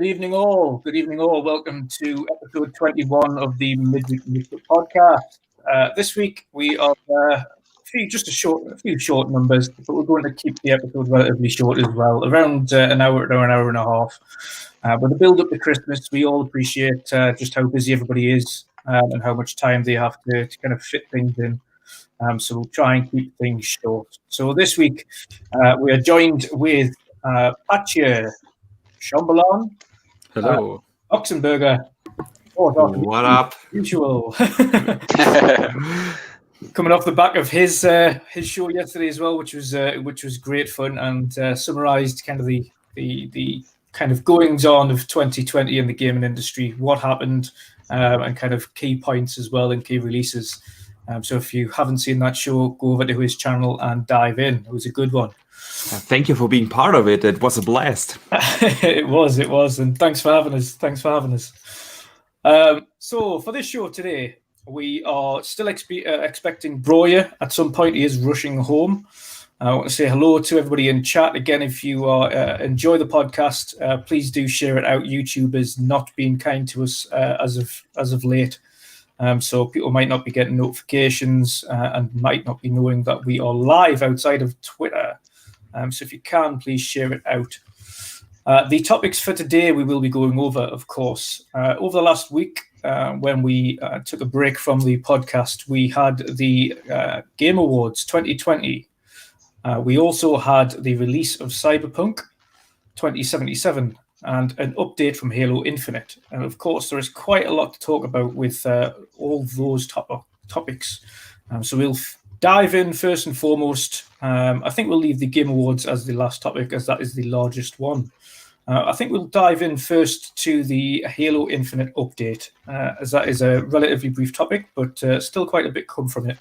evening, all. Good evening, all. Welcome to episode 21 of the Midweek Mixup podcast. This week we are a few short numbers, but we're going to keep the episode relatively short as well, around an hour to an hour and a half. But the build up to Christmas, we all appreciate just how busy everybody is and how much time they have to kind of fit things in. So we'll try and keep things short. So this week we are joined with Patchia, Shomberlon, hello, Boxenberger. What up? Usual. Coming off the back of his show yesterday as well, which was great fun and summarised kind of the kind of goings on of 2020 in the gaming industry, what happened, and kind of key points as well and key releases. So if you haven't seen that show, go over to his channel and dive in. It was a good one. Thank you for being part of it. It was a blast. It was. And thanks for having us. So for this show today, we are still expecting Broyr. At some point, he is rushing home. I want to say hello to everybody in chat. Again, if you enjoy the podcast, please do share it out. YouTube is not being kind to us as of late. So people might not be getting notifications and might not be knowing that we are live outside of Twitter. So if you can, please share it out. The topics for today we will be going over, of course. Over the last week, when we took a break from the podcast, we had the Game Awards 2020. We also had the release of Cyberpunk 2077 and an update from Halo Infinite. And of course, there is quite a lot to talk about with all those topics. So we'll dive in first and foremost. I think we'll leave the Game Awards as the last topic, as that is the largest one. I think we'll dive in first to the Halo Infinite update, as that is a relatively brief topic, but still quite a bit come from it.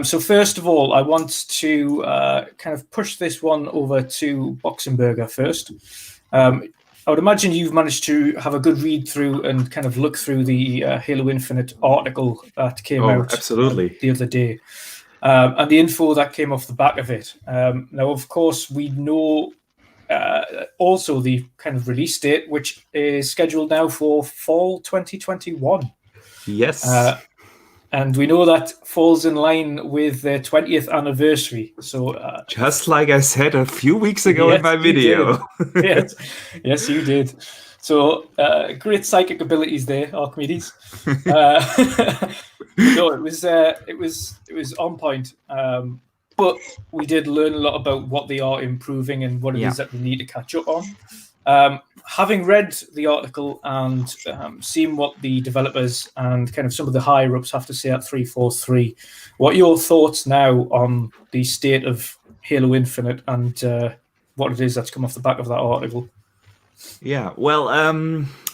So first of all, I want to kind of push this one over to Boxenberger first. I would imagine you've managed to have a good read through and kind of look through the Halo Infinite article that came out absolutely. The other day, and the info that came off the back of it. Now, of course, we know also the kind of release date, which is scheduled now for fall 2021. Yes. And we know that falls in line with their 20th anniversary. So just like I said a few weeks ago in my video. Yes, you did. So great psychic abilities there, Archimedes. No, it was on point. But we did learn a lot about what they are improving and what it is that they need to catch up on. Having read the article and seen what the developers and kind of some of the higher ups have to say at 343, what are your thoughts now on the state of Halo Infinite and what it is that's come off the back of that article? Yeah, well,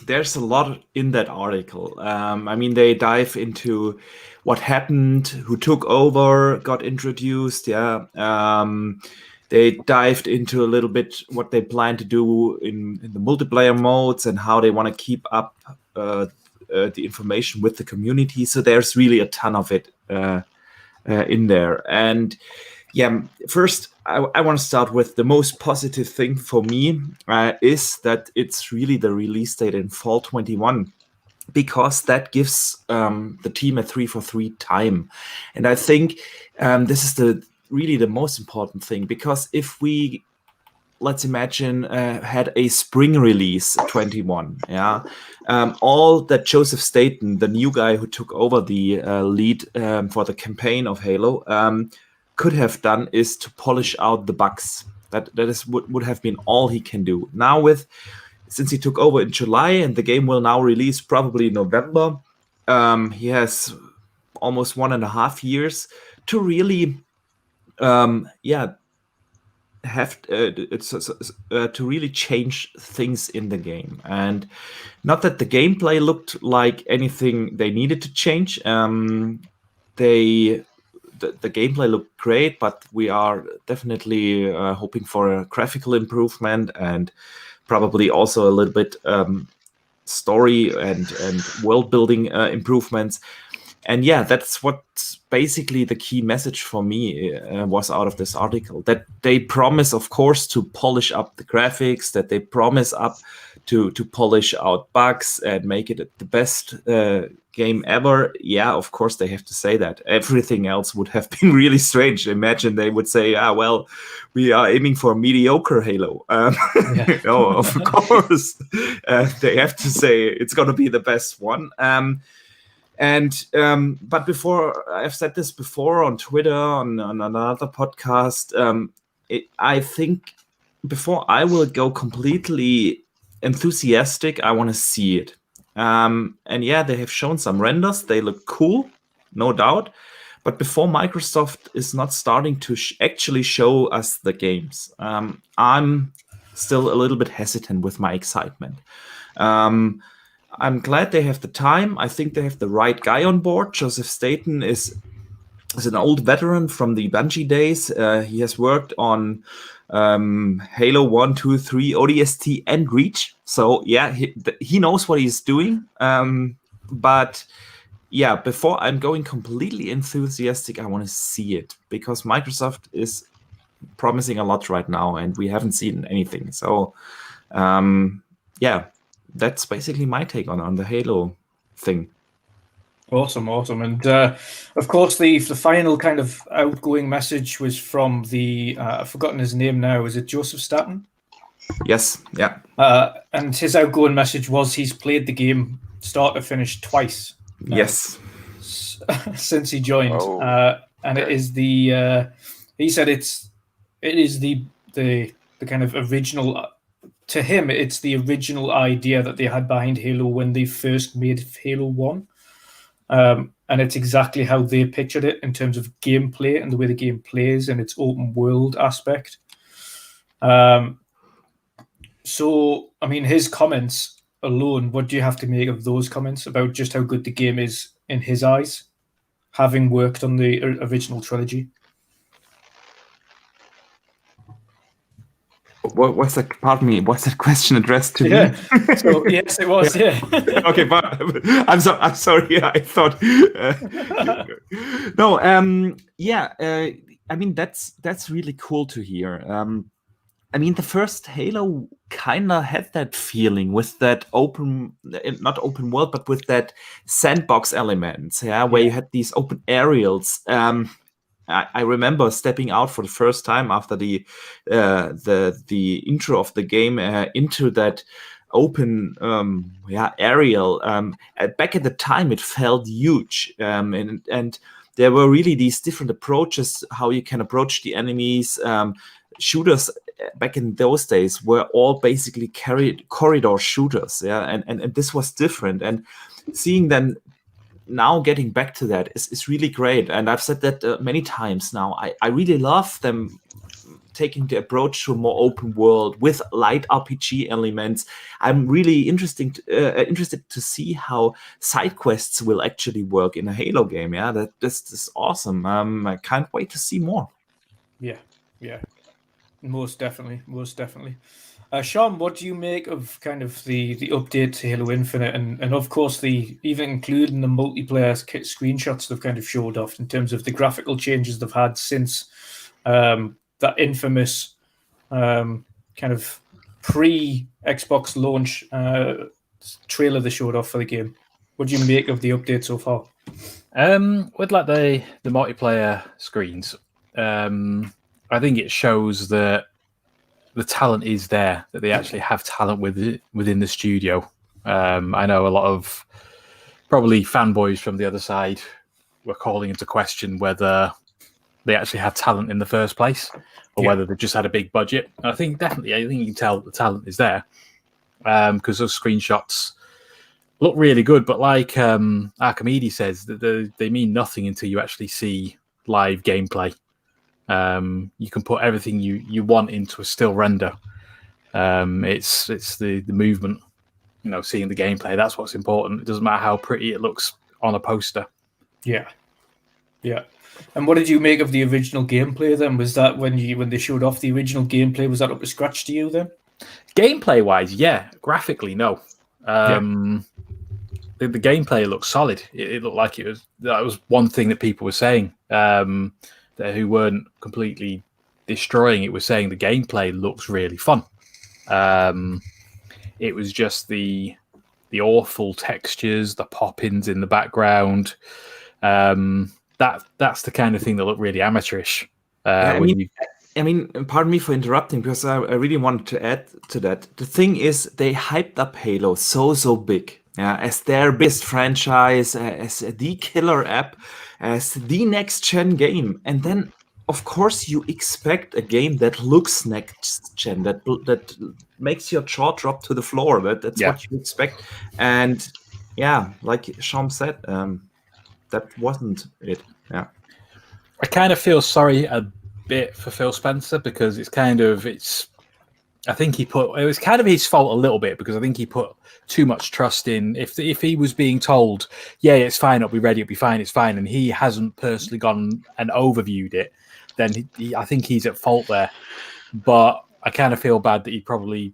there's a lot in that article. I mean, they dive into what happened, who took over, got introduced, They dived into a little bit what they plan to do in the multiplayer modes and how they want to keep up the information with the community. So there's really a ton of it in there. And first, I want to start with the most positive thing for me is that it's really the release date in fall 21. Because that gives the team a 343 time. And I think this is really the most important thing, because if we, let's imagine, had a spring release 21, all that Joseph Staten, the new guy who took over the lead for the campaign of Halo, could have done is to polish out the bugs. That would have been all he can do. Now since he took over in July and the game will now release probably in November, he has almost 1.5 years to really have to really change things in the game. And not that the gameplay looked like anything they needed to change. The gameplay looked great, but we are definitely hoping for a graphical improvement and probably also a little bit story and world building improvements. And that's what basically the key message for me was out of this article, that they promise, of course, to polish up the graphics, that they promise to polish out bugs and make it the best game ever. Yeah, of course they have to say that. Everything else would have been really strange. Imagine they would say, well, we are aiming for a mediocre Halo. No, of course. They have to say it's going to be the best one. But before, I've said this before on Twitter, on another podcast, I think before I will go completely enthusiastic, I want to see it. And yeah, they have shown some renders. They look cool, no doubt. But before Microsoft is not starting to actually show us the games, I'm still a little bit hesitant with my excitement. I'm glad they have the time. I think they have the right guy on board. Joseph Staten is an old veteran from the Bungie days. He has worked on Halo 1, 2, 3, ODST, and Reach. So yeah, he knows what he's doing. But yeah, before I'm going completely enthusiastic, I want to see it, because Microsoft is promising a lot right now, and we haven't seen anything. So yeah, that's basically my take on the Halo thing. Awesome. And of course, the final kind of outgoing message was from the I've forgotten his name now. Is it Joseph Staten? Yes. Yeah. And his outgoing message was he's played the game start to finish twice. Yes. Since he joined, and it is the he said it is the kind of original. To him, it's the original idea that they had behind Halo when they first made Halo 1. And it's exactly how they pictured it in terms of gameplay and the way the game plays and its open world aspect. So, I mean, his comments alone, what do you have to make of those comments about just how good the game is in his eyes, having worked on the original trilogy? What's that? Pardon me. What's that question addressed to me? So yes, it was. Yeah. Okay, but I'm sorry. I thought. No. Yeah. I mean, that's really cool to hear. I mean, the first Halo kind of had that feeling with that not open world, but with that sandbox elements. Yeah, where you had these open aerials. I remember stepping out for the first time after the intro of the game into that open aerial. Back at the time, it felt huge, and there were really these different approaches how you can approach the enemies. Shooters back in those days were all basically corridor shooters, and this was different. And seeing them now getting back to that is really great. And I've said that many times now. I really love them taking the approach to a more open world with light RPG elements. I'm really interested to see how side quests will actually work in a Halo game. Yeah, this is awesome. I can't wait to see more. Yeah. Most definitely. Sean, what do you make of kind of the update to Halo Infinite and of course even including the multiplayer screenshots they've kind of showed off in terms of the graphical changes they've had since that infamous kind of pre-Xbox launch trailer they showed off for the game? What do you make of the update so far? With like the multiplayer screens, I think it shows that the talent is there, that they actually have talent within the studio. I know a lot of probably fanboys from the other side were calling into question whether they actually have talent in the first place or whether they just had a big budget. And I think you can tell the talent is there because those screenshots look really good. But like Archimedes says, that they mean nothing until you actually see live gameplay. You can put everything you want into a still render. It's the movement, seeing the gameplay. That's what's important. It doesn't matter how pretty it looks on a poster. Yeah. And what did you make of the original gameplay then? Was that when they showed off the original gameplay, was that up to scratch to you then? Gameplay wise, yeah. Graphically, no. The gameplay looked solid. It looked like that was one thing that people were saying. Who weren't completely destroying it, was saying the gameplay looks really fun. It was just the awful textures, the pop-ins in the background. That's the kind of thing that looked really amateurish. I mean, pardon me for interrupting, because I really wanted to add to that. The thing is, they hyped up Halo so big, as their biggest franchise, as the killer app, as the next-gen game. And then, of course, you expect a game that looks next-gen, that makes your jaw drop to the floor. That's what you expect. And, yeah, like Shom said, that wasn't it. Yeah. I kind of feel sorry a bit for Phil Spencer, because I think it was kind of his fault a little bit, because I think he put too much trust in. If he was being told, yeah, it's fine, it'll be ready, it'll be fine, it's fine, and he hasn't personally gone and overviewed it, then I think he's at fault there. But I kind of feel bad that he probably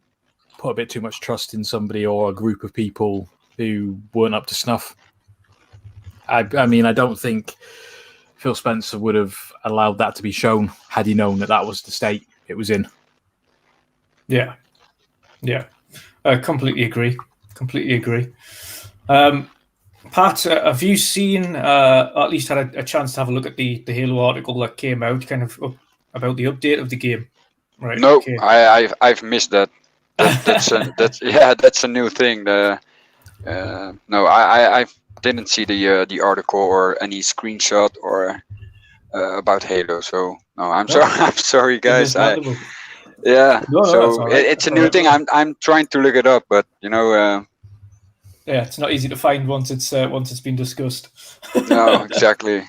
put a bit too much trust in somebody or a group of people who weren't up to snuff. I mean, I don't think Phil Spencer would have allowed that to be shown had he known that was the state it was in. Yeah. Completely agree. Pat, have you seen, at least had a chance to have a look at the Halo article that came out, kind of about the update of the game? Right. No, okay. I've missed that. That's a new thing. No, I didn't see the article or any screenshot or about Halo. So no, I'm sorry, guys. It's a new thing. I'm trying to look it up, but it's not easy to find once it's been discussed. No, exactly.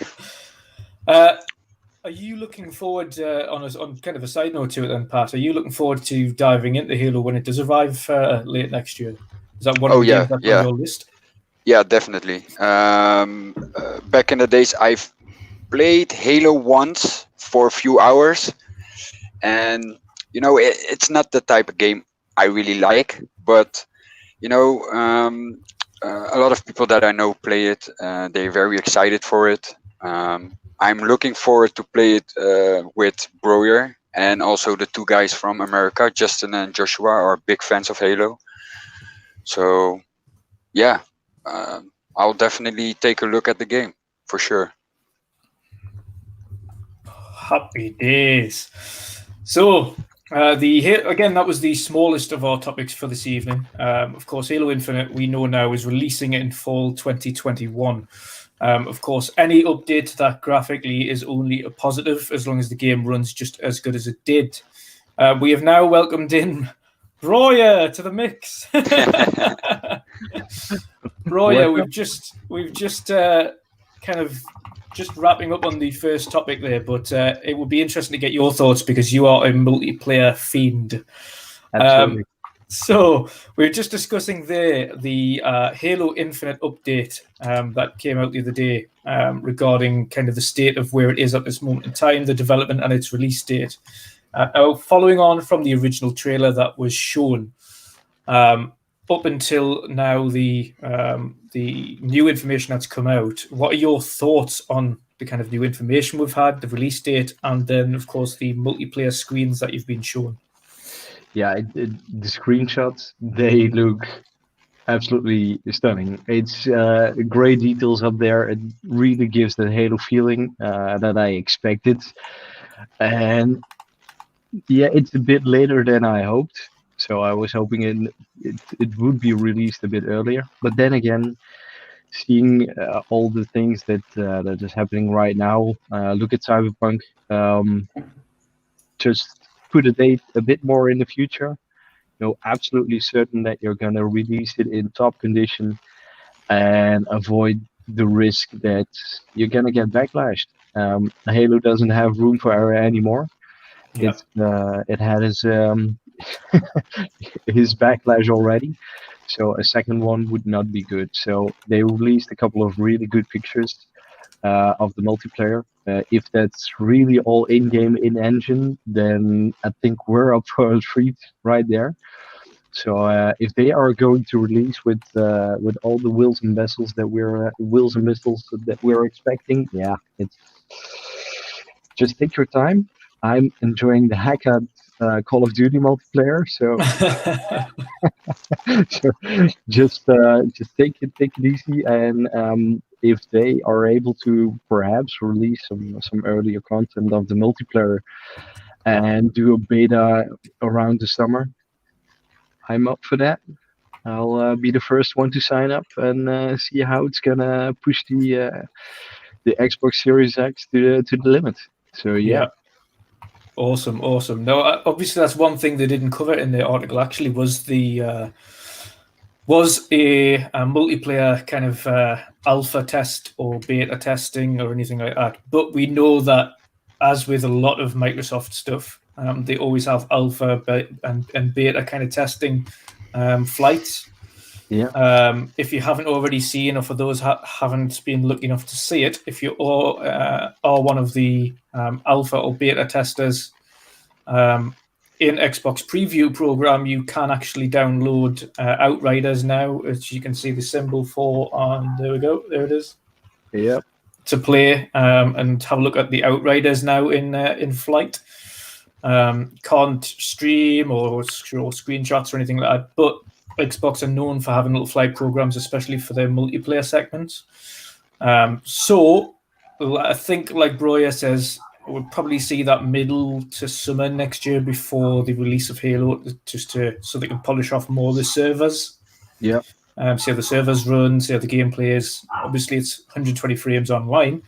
Are you looking forward, on kind of a side note to it then, Pat, are you looking forward to diving into Halo when it does arrive late next year? Is that one of the games that's on your list? Yeah, definitely. Back in the days, I've played Halo once for a few hours, and it's not the type of game I really like, but a lot of people that I know play it. They're very excited for it. I'm looking forward to play it with Broyr, and also the two guys from America, Justin and Joshua, are big fans of Halo. So, yeah, I'll definitely take a look at the game for sure. Happy days. So, again, that was the smallest of our topics for this evening. Of course, Halo Infinite, we know now, is releasing it in fall 2021. Of course, any update to that graphically is only a positive as long as the game runs just as good as it did. We have now welcomed in Broyr to the mix. Broyr, we've just kind of just wrapping up on the first topic there, but it would be interesting to get your thoughts because you are a multiplayer fiend. Absolutely. So we were just discussing the Halo Infinite update that came out the other day regarding kind of the state of where it is at this moment in time, the development and its release date. Now, following on from the original trailer that was shown, up until now, the new information that's come out, what are your thoughts on the kind of new information we've had, the release date, and then, of course, the multiplayer screens that you've been shown? Yeah, the screenshots, they look absolutely stunning. It's great details up there. It really gives the Halo feeling that I expected. And yeah, it's a bit later than I hoped. So I was hoping it would be released a bit earlier. But then again, seeing all the things that is happening right now, look at Cyberpunk. Just put a date a bit more in the future. Absolutely certain that you're going to release it in top condition and avoid the risk that you're going to get backlashed. Halo doesn't have room for error anymore. Yeah. It had his backlash already, so a second one would not be good. So they released a couple of really good pictures of the multiplayer. If that's really all in-game, in-engine, then I think we're up for a treat right there. So if they are going to release with all the wheels and missiles that we're expecting, yeah, it's just take your time. I'm enjoying the heck out Call of Duty multiplayer. So, so just take it easy, and if they are able to perhaps release some earlier content of the multiplayer and do a beta around the summer, I'm up for that. I'll be the first one to sign up and see how it's gonna push the Xbox Series X to the limit. So yeah. Awesome. No, obviously that's one thing they didn't cover in the article. Actually, was a multiplayer kind of alpha test or beta testing or anything like that. But we know that, as with a lot of Microsoft stuff, they always have alpha and beta kind of testing flights. Yeah. If you haven't already seen, or for those haven't been lucky enough to see it, if you are one of the alpha or beta testers in Xbox Preview program, you can actually download Outriders now, as you can see the symbol for. There we go. There it is. Yep. To play and have a look at the Outriders now in flight. Can't stream or show screenshots or anything like that, but Xbox are known for having little flight programs, especially for their multiplayer segments. So I think, like Broyr says, we'll probably see that middle to summer next year before the release of Halo, so they can polish off more of the servers. Yeah. See how the servers run, see how the gameplay is. Obviously, it's 120 frames online.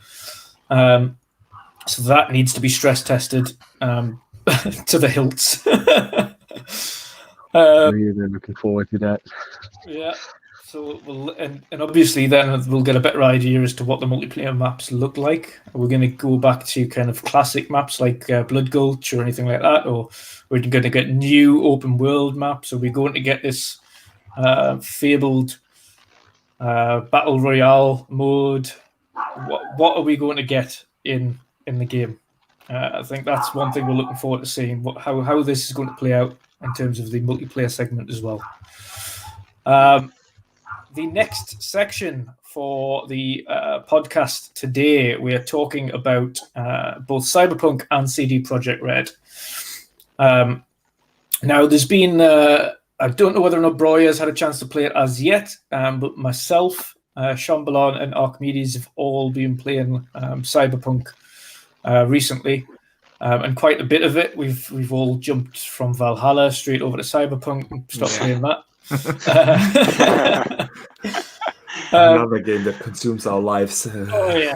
So that needs to be stress tested to the hilts. Really looking forward to that. Yeah. So and obviously then we'll get a better idea as to what the multiplayer maps look like. We're going to go back to kind of classic maps like Blood Gulch or anything like that, or we're going to get new open world maps. Are we going to get this fabled battle royale mode? What are we going to get in the game? I think that's one thing we're looking forward to seeing, how this is going to play out in terms of the multiplayer segment as well. The next section for the podcast today, we are talking about both Cyberpunk and CD Projekt Red. Now, there's been, I don't know whether or not Broyr has had a chance to play it as yet, but myself, Shomberlon and Archimedes have all been playing Cyberpunk recently. And quite a bit of it. We've all jumped from Valhalla straight over to Cyberpunk and stopped playing that. Another game that consumes our lives. Oh yeah.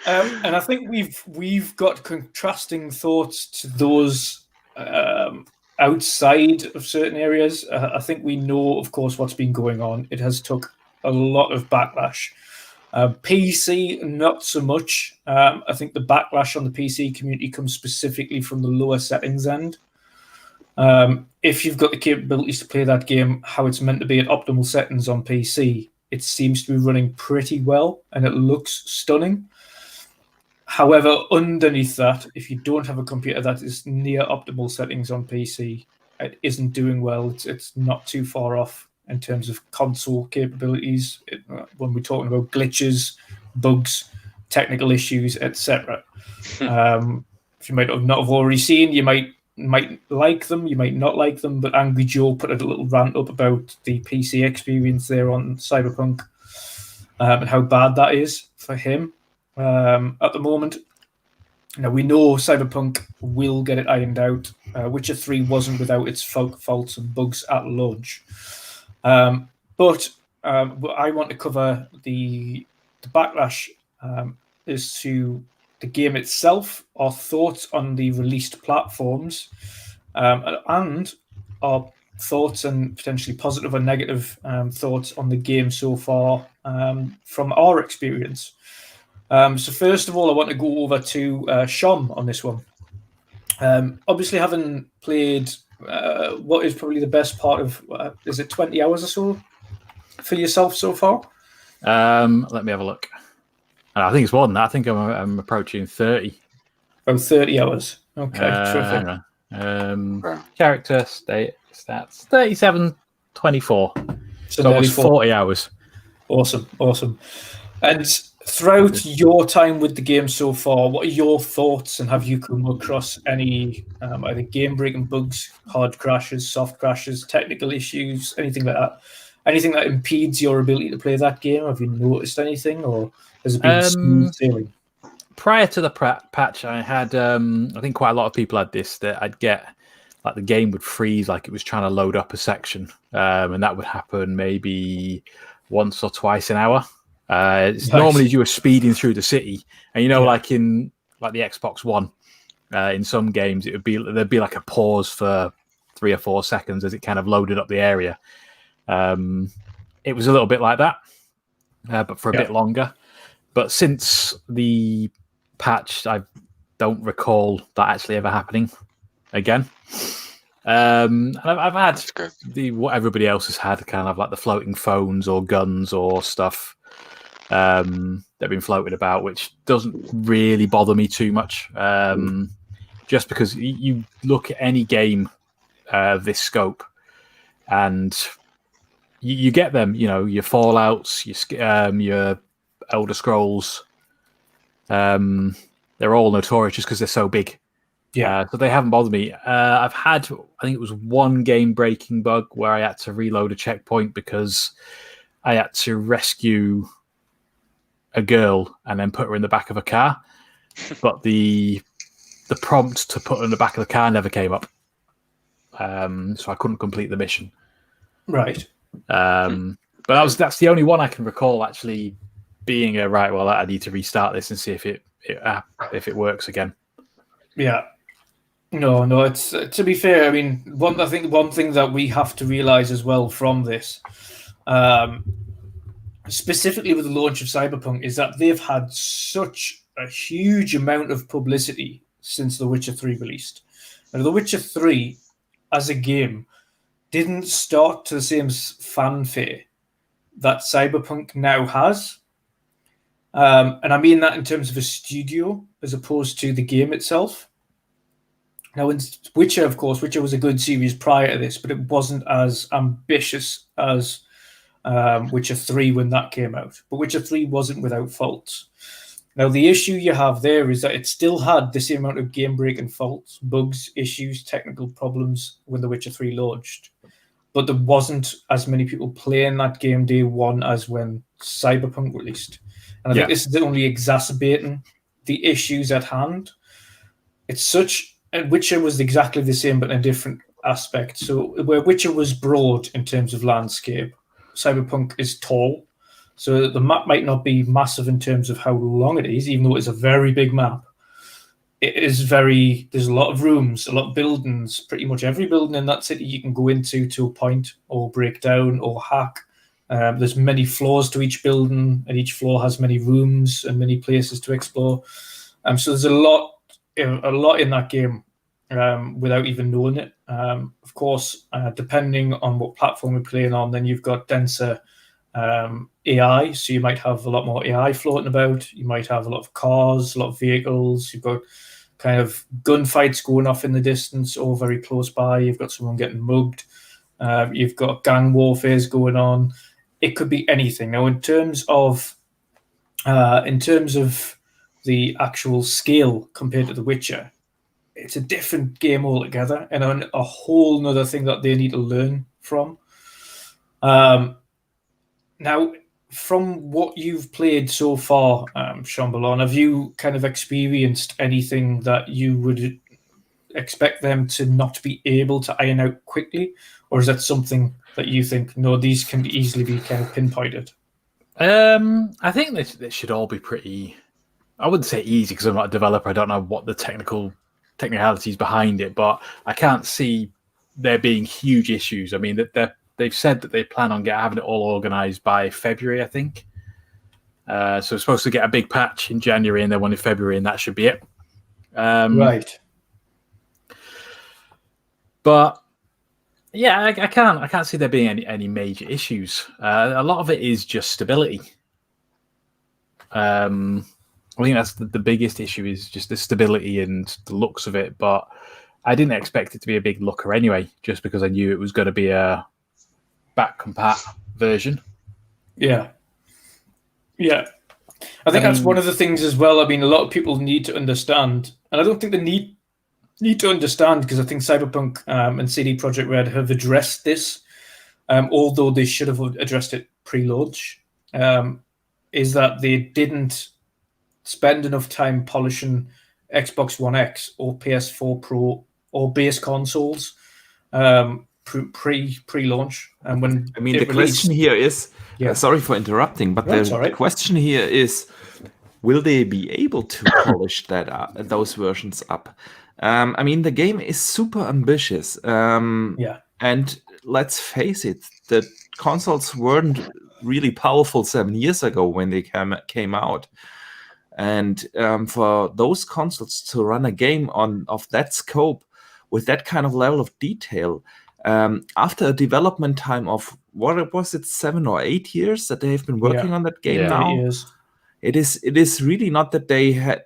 And I think we've got contrasting thoughts to those outside of certain areas. I think we know, of course, what's been going on. It has took a lot of backlash. PC, not so much. I think the backlash on the PC community comes specifically from the lower settings end. If you've got the capabilities to play that game how it's meant to be at optimal settings on PC, it seems to be running pretty well and it looks stunning. However, underneath that, if you don't have a computer that is near optimal settings on PC, it isn't doing well. It's not too far off in terms of console capabilities when we're talking about glitches, bugs, technical issues, etc. If you might not have already seen, you might like them, you might not like them, but Angry Joe put a little rant up about the PC experience there on Cyberpunk and how bad that is for him at the moment. Now, we know Cyberpunk will get it ironed out. Witcher 3 wasn't without its faults and bugs at launch. But I want to cover the backlash as to the game itself, our thoughts on the released platforms, and our thoughts and potentially positive or negative thoughts on the game so far from our experience. So first of all, I want to go over to Shom on this one. Obviously, having played what is probably the best part of, is it 20 hours or so for yourself so far? Let me have a look. I think it's more than that. I think I'm approaching 30. Oh, 30 hours. Okay, terrific. Character stats 37.24. So it was 40 hours. Awesome. And Throughout your time with the game so far, what are your thoughts, and have you come across any either game-breaking bugs, hard crashes, soft crashes, technical issues, anything like that? Anything that impedes your ability to play that game? Have you noticed anything, or has it been smooth sailing? Prior to the patch, I had, I think quite a lot of people had this, that I'd get, like the game would freeze, like it was trying to load up a section. And that would happen maybe once or twice an hour. It's normally as you were speeding through the city. And, you know, like in like the Xbox One, in some games, there'd be like a pause for 3 or 4 seconds as it kind of loaded up the area. It was a little bit like that, but for a bit longer. But since the patch, I don't recall that actually ever happening again. And I've had what everybody else has had, kind of like the floating phones or guns or stuff that have been floated about, which doesn't really bother me too much. Just because you look at any game of this scope and you get them, you know, your Fallouts, your Elder Scrolls, they're all notorious just because they're so big. So they haven't bothered me. I've had, I think it was one game-breaking bug where I had to reload a checkpoint because I had to rescue a girl and then put her in the back of a car. But the prompt to put her in the back of the car never came up. So I couldn't complete the mission. Right. But that's the only one I can recall actually being right. Well, I need to restart this and see if it works again. Yeah. No. It's to be fair. I mean, I think one thing that we have to realize as well from this, specifically with the launch of Cyberpunk, is that they've had such a huge amount of publicity since The Witcher 3 released. Now, The Witcher 3 as a game didn't start to the same fanfare that Cyberpunk now has. And I mean that in terms of a studio as opposed to the game itself. Now, in Witcher, of course, Witcher was a good series prior to this, but it wasn't as ambitious as Witcher 3 when that came out. But Witcher 3 wasn't without faults. Now, the issue you have there is that it still had the same amount of game-breaking faults, bugs, issues, technical problems when The Witcher 3 launched. But there wasn't as many people playing that game day one as when Cyberpunk released. And I think this is only exacerbating the issues at hand. Witcher was exactly the same, but in a different aspect. So where Witcher was broad in terms of landscape, Cyberpunk is tall. So the map might not be massive in terms of how long it is, even though it's a very big map. There's a lot of rooms, a lot of buildings. Pretty much every building in that city you can go into to a point or break down or hack. There's many floors to each building, and each floor has many rooms and many places to explore. So there's a lot in that game without even knowing it. Of course, depending on what platform you're playing on, then you've got denser AI. So you might have a lot more AI floating about. You might have a lot of cars, a lot of vehicles. You've got kind of gunfights going off in the distance or very close by. You've got someone getting mugged. You've got gang warfares going on. It could be anything. Now, in terms of the actual scale compared to The Witcher, it's a different game altogether, and a whole nother thing that they need to learn from. Now, from what you've played so far, Shomberlon, have you kind of experienced anything that you would expect them to not be able to iron out quickly? Or is that something that you think, no, these can easily be kind of pinpointed? I think they should all be pretty... I wouldn't say easy because I'm not a developer. I don't know what the technicalities behind it, but I can't see there being huge issues. I mean, they've said that they plan on having it all organized by February, I think. So we're supposed to get a big patch in January and then one in February, and that should be it. Right. But yeah, I can't see there being any major issues. A lot of it is just stability. I think that's the biggest issue, is just the stability and the looks of it. But I didn't expect it to be a big looker anyway, just because I knew it was going to be a back compat version. Yeah. I think that's one of the things as well. I mean, a lot of people need to understand, and I don't think they need to understand, because I think Cyberpunk and CD Projekt Red have addressed this, although they should have addressed it pre-launch, is that they didn't spend enough time polishing Xbox One X or PS4 Pro or base consoles pre-launch. And when the question here is, sorry for interrupting, but the question here is, will they be able to polish those versions up? The game is super ambitious. And let's face it, the consoles weren't really powerful 7 years ago when they came out. And for those consoles to run a game of that scope with that kind of level of detail, after a development time of, what was it, 7 or 8 years that they've been working on that game now? It is really not that they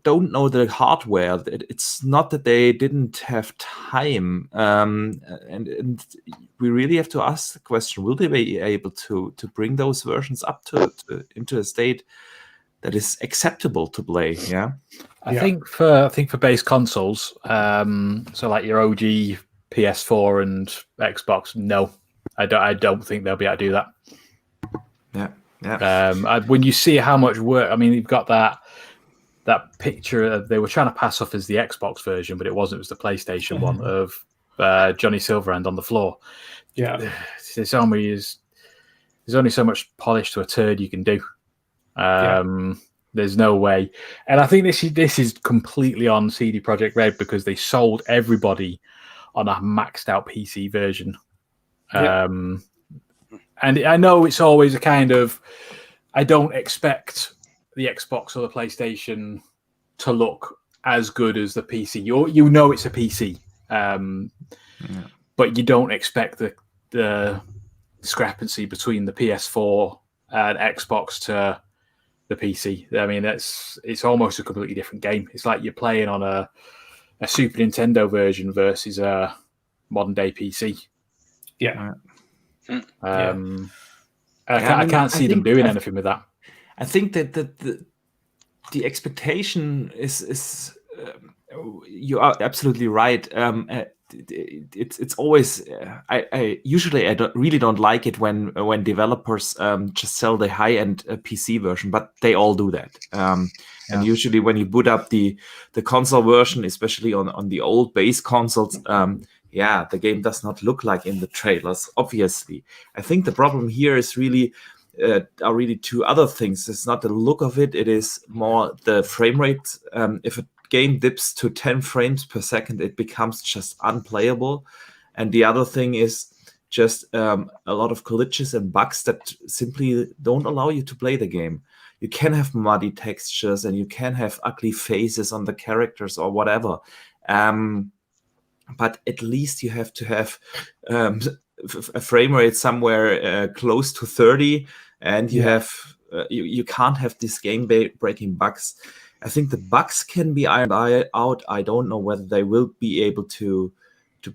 don't know the hardware. It's not that they didn't have time. And we really have to ask the question, will they be able to bring those versions up into a state that is acceptable to play? I think for base consoles, so like your OG PS4 and Xbox, no, I don't think they'll be able to do that. When you see how much work, you've got that picture they were trying to pass off as the Xbox version, but it wasn't. It was the PlayStation one of Johnny Silverhand on the floor. There's only so much polish to a turd you can do. There's no way, and I think this is completely on CD Projekt Red, because they sold everybody on a maxed out PC version. And I know it's always a kind of, I don't expect the Xbox or the PlayStation to look as good as the PC. You know it's a PC, but you don't expect the discrepancy between the PS4 and Xbox to the PC. It's almost a completely different game. It's like you're playing on a Super Nintendo version versus a modern day PC. I can't see them doing anything with that. I think that the expectation is you are absolutely right. It's always I usually really don't like it when developers just sell the high end PC version, but they all do that. And usually when you boot up the console version, especially on the old base consoles, the game does not look like in the trailers, obviously. I think the problem here is really are really two other things. It's not the look of it, it is more the frame rate. If a game dips to 10 frames per second, it becomes just unplayable. And the other thing is just a lot of glitches and bugs that simply don't allow you to play the game. You can have muddy textures and you can have ugly faces on the characters or whatever. But at least you have to have a frame rate somewhere close to 30, and you have you can't have these game-breaking bugs. I think the bugs can be ironed out. I don't know whether they will be able to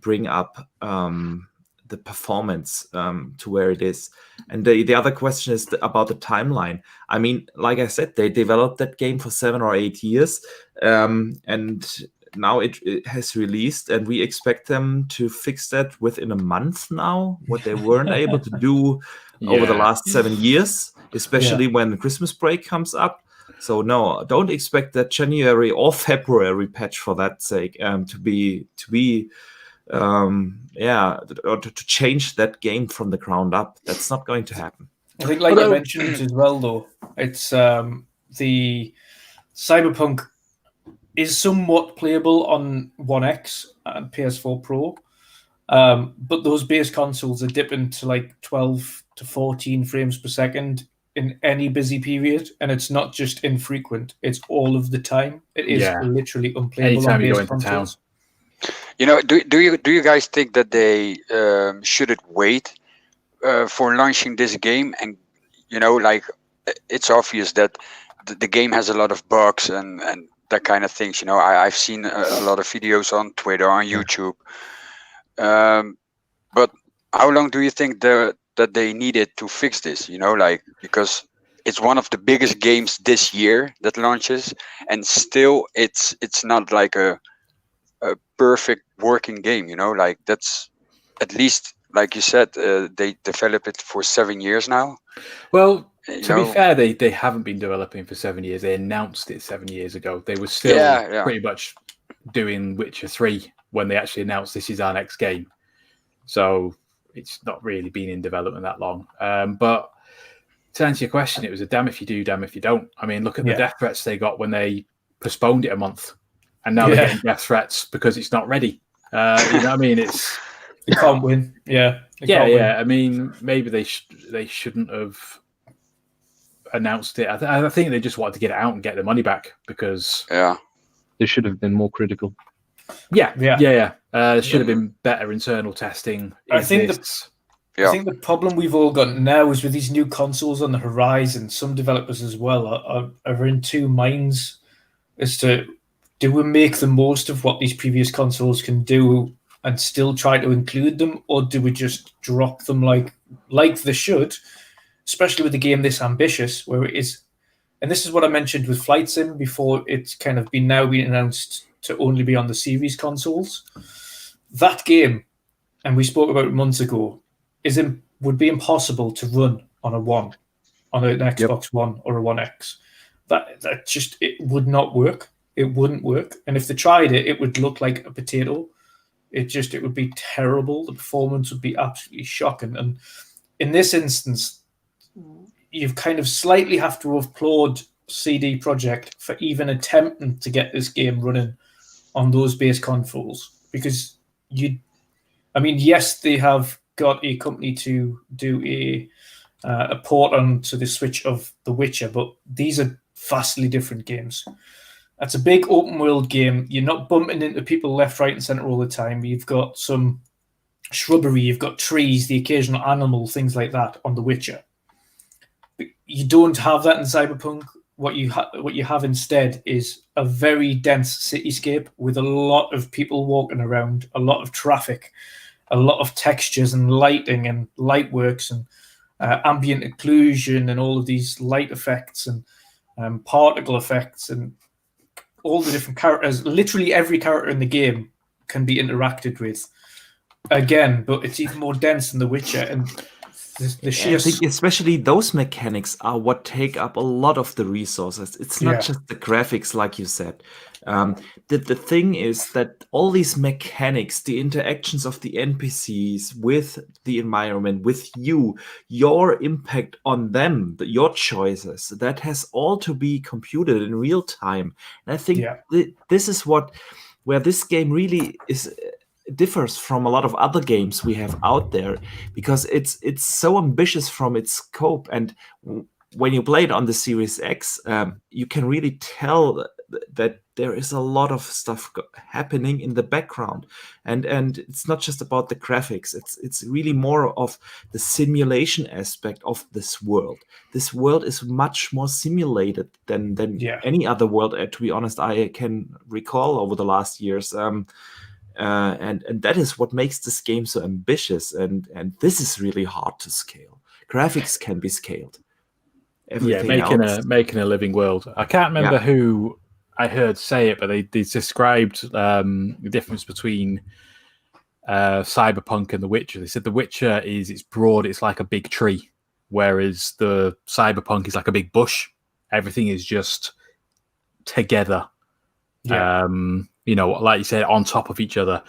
bring up the performance to where it is. And the other question is about the timeline. Like I said, they developed that game for 7 or 8 years, and now it has released, and we expect them to fix that within a month now, what they weren't able to do over the last 7 years, especially when the Christmas break comes up. So no, don't expect that January or February patch for that sake to change that game from the ground up. That's not going to happen. I think, like you mentioned as well, though, it's the Cyberpunk is somewhat playable on One X and PS4 Pro, but those base consoles are dipping to like 12 to 14 frames per second in any busy period, and it's not just infrequent; it's all of the time. It is literally unplayable on base consoles. Do you guys think that they shouldn't wait for launching this game? And it's obvious that the game has a lot of bugs and that kind of things. I've seen a lot of videos on Twitter, on YouTube. But how long do you think that they needed to fix this? Because it's one of the biggest games this year that launches, and still it's not like a perfect working game. Like that's at least, like you said, they develop it for 7 years now. Well, to be fair, they haven't been developing for 7 years. They announced it 7 years ago. They were still pretty much doing Witcher 3 when they actually announced this is our next game. So it's not really been in development that long. But to answer your question, it was a damn if you do, damn if you don't. I mean, look at the death threats they got when they postponed it a month. And now they're getting death threats because it's not ready. You know what I mean? It's they can't win. Yeah. Yeah. I mean, maybe they shouldn't have announced it. I think they just wanted to get it out and get the money back because they should have been more critical. There should have been better internal testing. I think the problem we've all got now is with these new consoles on the horizon. Some developers as well are in two minds as to, do we make the most of what these previous consoles can do and still try to include them, or do we just drop them like they should, especially with a game this ambitious, where it is, and this is what I mentioned with Flight Sim before it's kind of been announced to only be on the series consoles. That game, and we spoke about it months ago, would be impossible to run on an Xbox One or a One X. That just, it would not work. It wouldn't work. And if they tried it, it would look like a potato. It would be terrible. The performance would be absolutely shocking. And in this instance, you've kind of slightly have to applaud CD Projekt for even attempting to get this game running on those base consoles. Because yes, they have got a company to do a port onto the Switch of The Witcher, but these are vastly different games. That's a big open world game. You're not bumping into people left, right, and center all the time. You've got some shrubbery, you've got trees, the occasional animal, things like that on The Witcher. But you don't have that in Cyberpunk. What you have instead is a very dense cityscape with a lot of people walking around, a lot of traffic, a lot of textures and lighting and light works and ambient occlusion and all of these light effects and particle effects and all the different characters. Literally every character in the game can be interacted with again, but it's even more dense than The Witcher. And the sheer... I think especially those mechanics are what take up a lot of the resources. It's not just the graphics, like you said. The thing is that all these mechanics, the interactions of the NPCs with the environment, with you, your impact on them, your choices, that has all to be computed in real time. And I think this is where this game really differs from a lot of other games we have out there, because it's so ambitious from its scope. And when you play it on the Series X, you can really tell that there is a lot of stuff happening in the background, and it's not just about the graphics. It's really more of the simulation aspect of this world. This world is much more simulated than any other world, to be honest, I can recall over the last years. And that is what makes this game so ambitious, and this is really hard to scale. Graphics can be scaled. Making a living world. I can't remember who I heard say it, but they described the difference between Cyberpunk and The Witcher. They said The Witcher it's broad, it's like a big tree, whereas the Cyberpunk is like a big bush. Everything is just together. Like you said, on top of each other.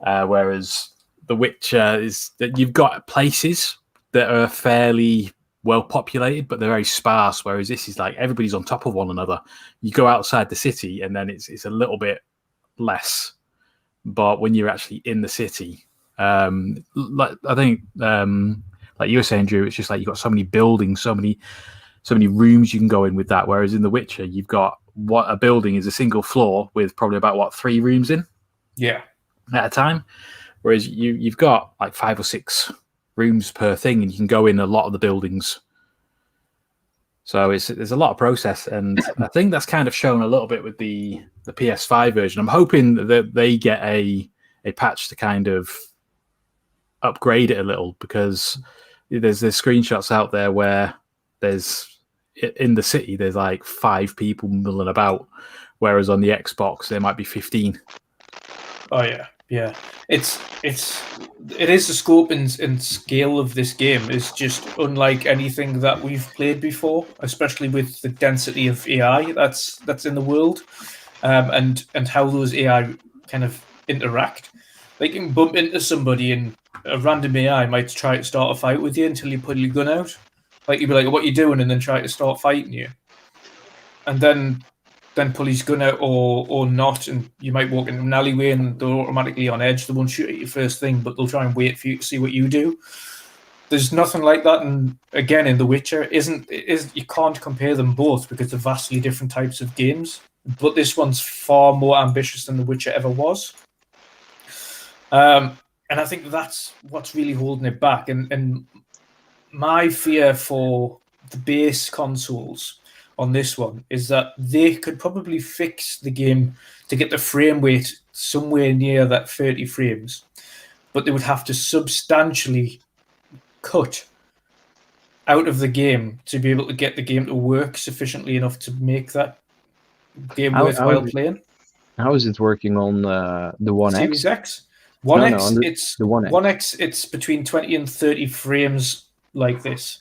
Whereas The Witcher is that you've got places that are fairly well populated, but they're very sparse. Whereas this is like everybody's on top of one another. You go outside the city, and then it's a little bit less. But when you're actually in the city, like I think, like you were saying, Drew, it's just like you've got so many buildings, so many rooms you can go in with that. Whereas in The Witcher, you've got what a building is a single floor with probably about 3 rooms in, at a time. Whereas you've got like 5 or 6 rooms per thing, and you can go in a lot of the buildings. So there's a lot of process, and I think that's kind of shown a little bit with the PS5 version. I'm hoping that they get a patch to kind of upgrade it a little, because there's screenshots out there where there's in the city there's like 5 people milling about, whereas on the Xbox there might be 15. Oh yeah. It is the scope and scale of this game is just unlike anything that we've played before, especially with the density of AI that's in the world, and how those AI kind of interact. Like, you can bump into somebody and a random AI might try to start a fight with you until you put your gun out. Like, you'd be like, "What are you doing?" and then try to start fighting you, and then pull his gun out or not, and you might walk into an alleyway and they're automatically on edge. They won't shoot at you first thing, but they'll try and wait for you to see what you do. There's nothing like that, and again, in The Witcher, you can't compare them both because they're vastly different types of games. But this one's far more ambitious than The Witcher ever was. And I think that's what's really holding it back. And my fear for the base consoles on this one is that they could probably fix the game to get the frame rate somewhere near that 30 frames, but they would have to substantially cut out of the game to be able to get the game to work sufficiently enough to make that game worthwhile playing. How is it working on the One Series X? X? One No, X, on it's the One X. One X. It's between 20 and 30 frames like this.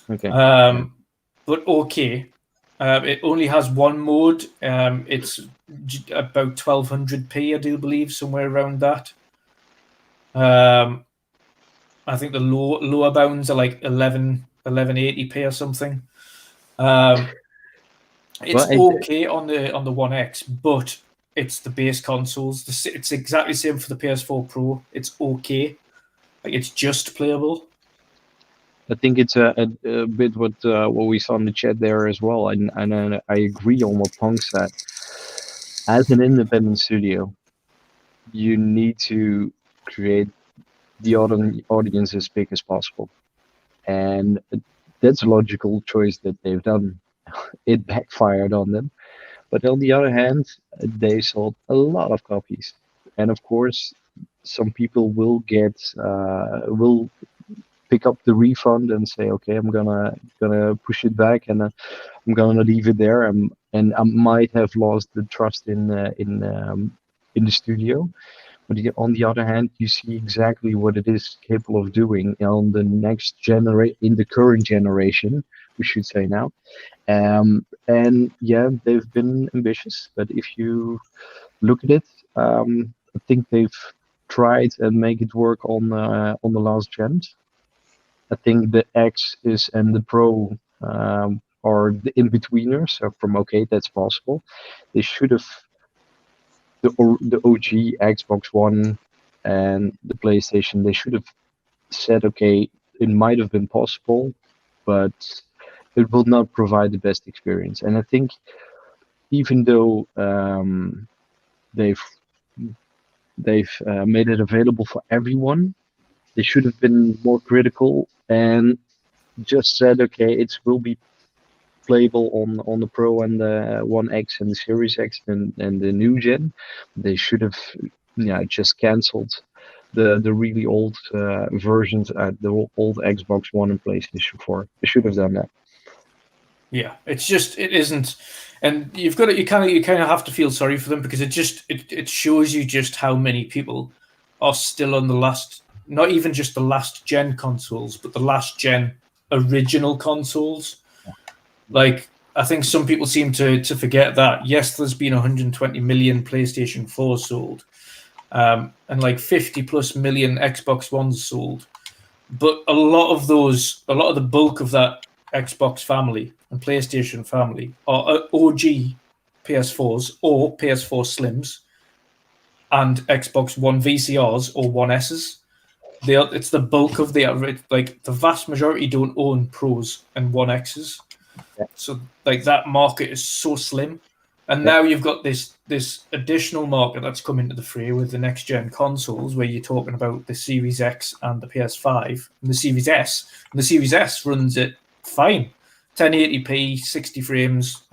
Okay. But okay. It only has one mode. It's about 1200p, I do believe, somewhere around that. I think the lower bounds are like 1180p or something. It's okay on the One X, but it's the base consoles. It's exactly the same for the PS4 Pro. It's okay, like it's just playable. I think it's a bit what we saw in the chat there as well, and I agree on what Punk said. As an independent studio, you need to create the audience as big as possible, and that's a logical choice that they've done. It backfired on them, but on the other hand, they sold a lot of copies, and of course, some people will pick up the refund and say, okay, I'm gonna push it back, and I'm gonna leave it there, and I might have lost the trust in the studio. But on the other hand, you see exactly what it is capable of doing on the next in the current generation, we should say now. And yeah, they've been ambitious, but if you look at it, I think they've tried and make it work on the last gen. I think the X and the Pro are the in-betweeners. So from okay, that's possible. They should have the OG Xbox One and the PlayStation. They should have said, okay, it might have been possible, but it will not provide the best experience. And I think even though they've made it available for everyone, they should have been more critical and just said, okay, it will be playable on the Pro and the One X and the Series X and the new gen. They should have just cancelled the really old versions at the old Xbox One and PlayStation 4. They should have done that. Yeah, it isn't, and you kind of have to feel sorry for them because it shows you just how many people are still on the last, not even just the last gen consoles, but the last gen original consoles. Like, I think some people seem to forget that, yes, there's been 120 million PlayStation 4 sold, and like 50 plus million Xbox Ones sold, but a lot of the bulk of that Xbox family and PlayStation family are OG PS4s or PS4 Slims and Xbox One VCRs or One S's. It's the bulk of the vast majority don't own Pros and One X's. Yeah. So like that market is so slim, and now you've got this additional market that's come into the fray with the next gen consoles, where you're talking about the Series X and the PS5 and the Series S. And the Series S runs it fine, 1080p, 60 frames.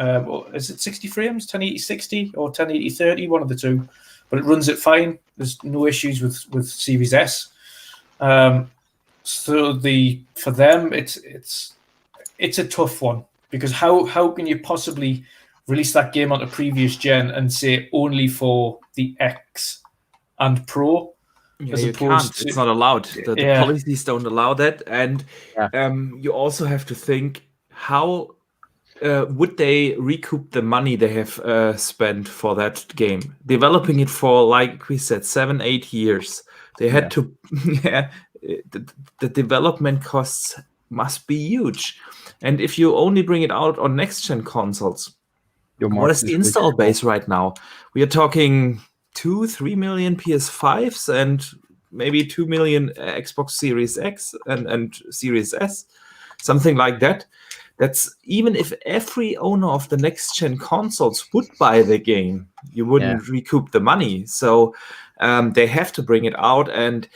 Is it 60 frames, 1080 60 or 1080 30? One of the two, but it runs it fine. There's no issues with Series S. So for them, it's a tough one because how can you possibly release that game on a previous gen and say only for the X and Pro? Yeah, as you opposed can't. to It's not allowed. The Yeah. policies don't allow that, and Yeah. you also have to think how would they recoup the money they have spent for that game, developing it for, like we said, 7-8 years. They had Yeah. to. Yeah, the development costs must be huge, and if you only bring it out on next gen consoles, Your what market is the is really install small. base right now? We are talking 2-3 million PS5s and maybe 2 million Xbox Series X and Series S, something like that. That's even if every owner of the next gen consoles would buy the game, you wouldn't recoup the money. So they have to bring it out. And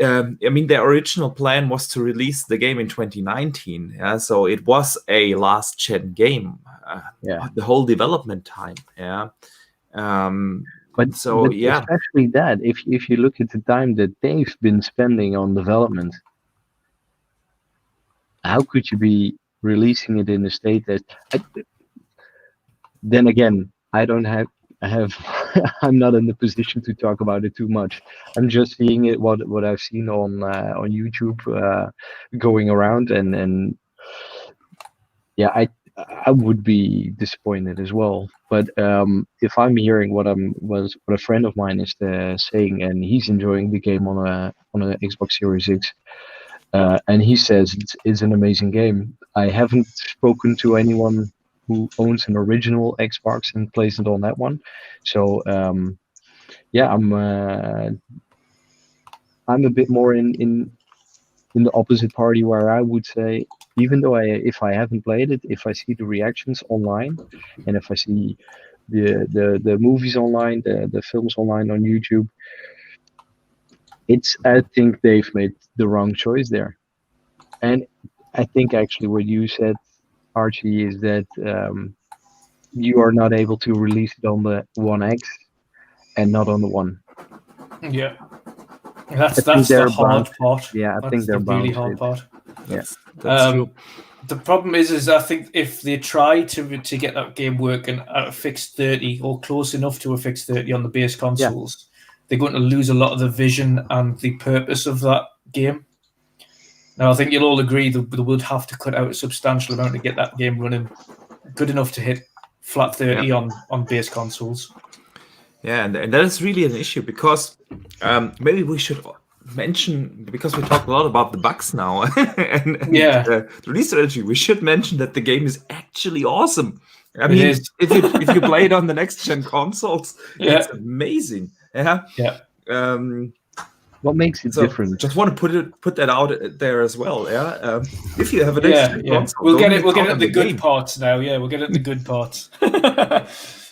I mean, their original plan was to release the game in 2019. Yeah, so it was a last gen game. The whole development time. Yeah. But Yeah, especially that, if you look at the time that they've been spending on development, how could you be releasing it in a state that? Then again, I don't have. I'm not in the position to talk about it too much. I'm just seeing it what I've seen on YouTube going around, and yeah, I would be disappointed as well. But if I'm hearing what a friend of mine is saying, and he's enjoying the game on a Xbox Series X, and he says it's an amazing game. I haven't spoken to anyone who owns an original Xbox and plays it on that one, so yeah, I'm a bit more in the opposite party, where I would say, even though if I haven't played it, if I see the reactions online, and if I see the movies online, the films online on YouTube, I think they've made the wrong choice there. And I think actually what you said, Archie, is that you are not able to release it on the One X and not on the One. Yeah. That's the hard part. Yeah, I think they're the really hard part. That's true. The problem is I think if they try to get that game working at a fixed 30 or close enough to a fixed 30 on the base consoles, they're going to lose a lot of the vision and the purpose of that game. Now, I think you'll all agree that they would have to cut out a substantial amount to get that game running good enough to hit flat 30 on base consoles. Yeah, and that is really an issue, because maybe we should mention, because we talked a lot about the bugs now and the release strategy, we should mention that the game is actually awesome. I mean, if you play it on the next gen consoles, it's amazing. Yeah. What makes it different? Just want to put that out there as well. Yeah. If you have an next gen console, we'll get at the good parts now. Yeah, we'll get at the good parts.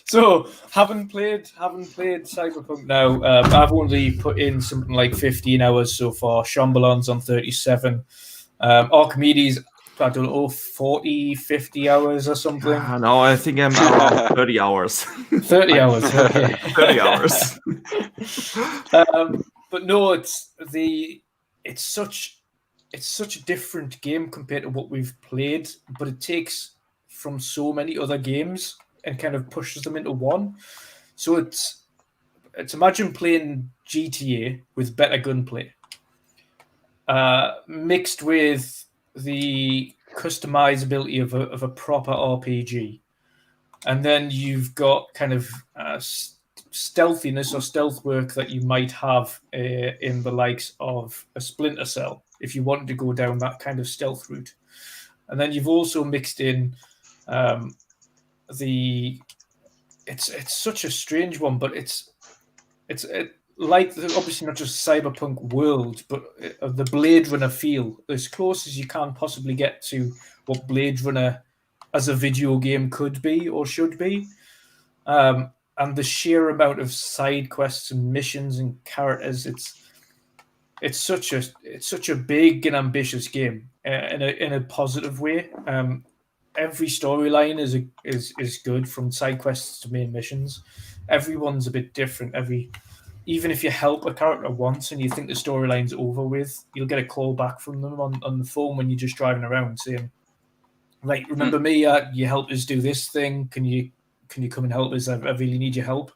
So, haven't played Cyberpunk now. I've only put in something like 15 hours so far. Shomberlon's on 37. Archimedes, I don't know, 40, 50 hours or something. No, I think I'm around 30 hours. 30 hours, okay. 30 hours. But no, it's such a different game compared to what we've played, but it takes from so many other games and kind of pushes them into one. So it's imagine playing GTA with better gunplay, mixed with the customizability of a proper RPG, and then you've got kind of stealthiness or stealth work that you might have in the likes of a Splinter Cell if you wanted to go down that kind of stealth route. And then you've also mixed in it's such a strange one, but it's like obviously not just Cyberpunk world, but the Blade Runner feel, as close as you can possibly get to what Blade Runner as a video game could be or should be. And the sheer amount of side quests and missions and characters, it's such a big and ambitious game in a positive way. Every storyline is good, from side quests to main missions. Everyone's a bit different. Even if you help a character once and you think the storyline's over with, you'll get a call back from them on the phone when you're just driving around saying, Like, remember me? You help us do this thing. Can you come and help us? I really need your help.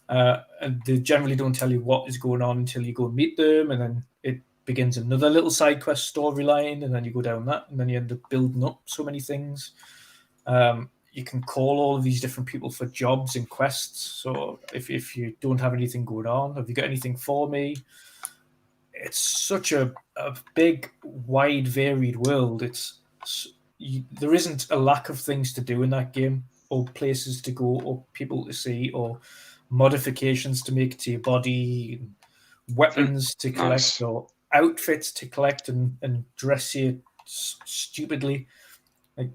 And they generally don't tell you what is going on until you go and meet them, and then it begins another little side quest storyline, and then you go down that, and then you end up building up so many things. You can call all of these different people for jobs and quests. So if you don't have anything going on, have you got anything for me? It's such a big, wide, varied world. There isn't a lack of things to do in that game, or places to go, or people to see, or modifications to make to your body, weapons to collect, Nice. or outfits to collect and dress you stupidly. Like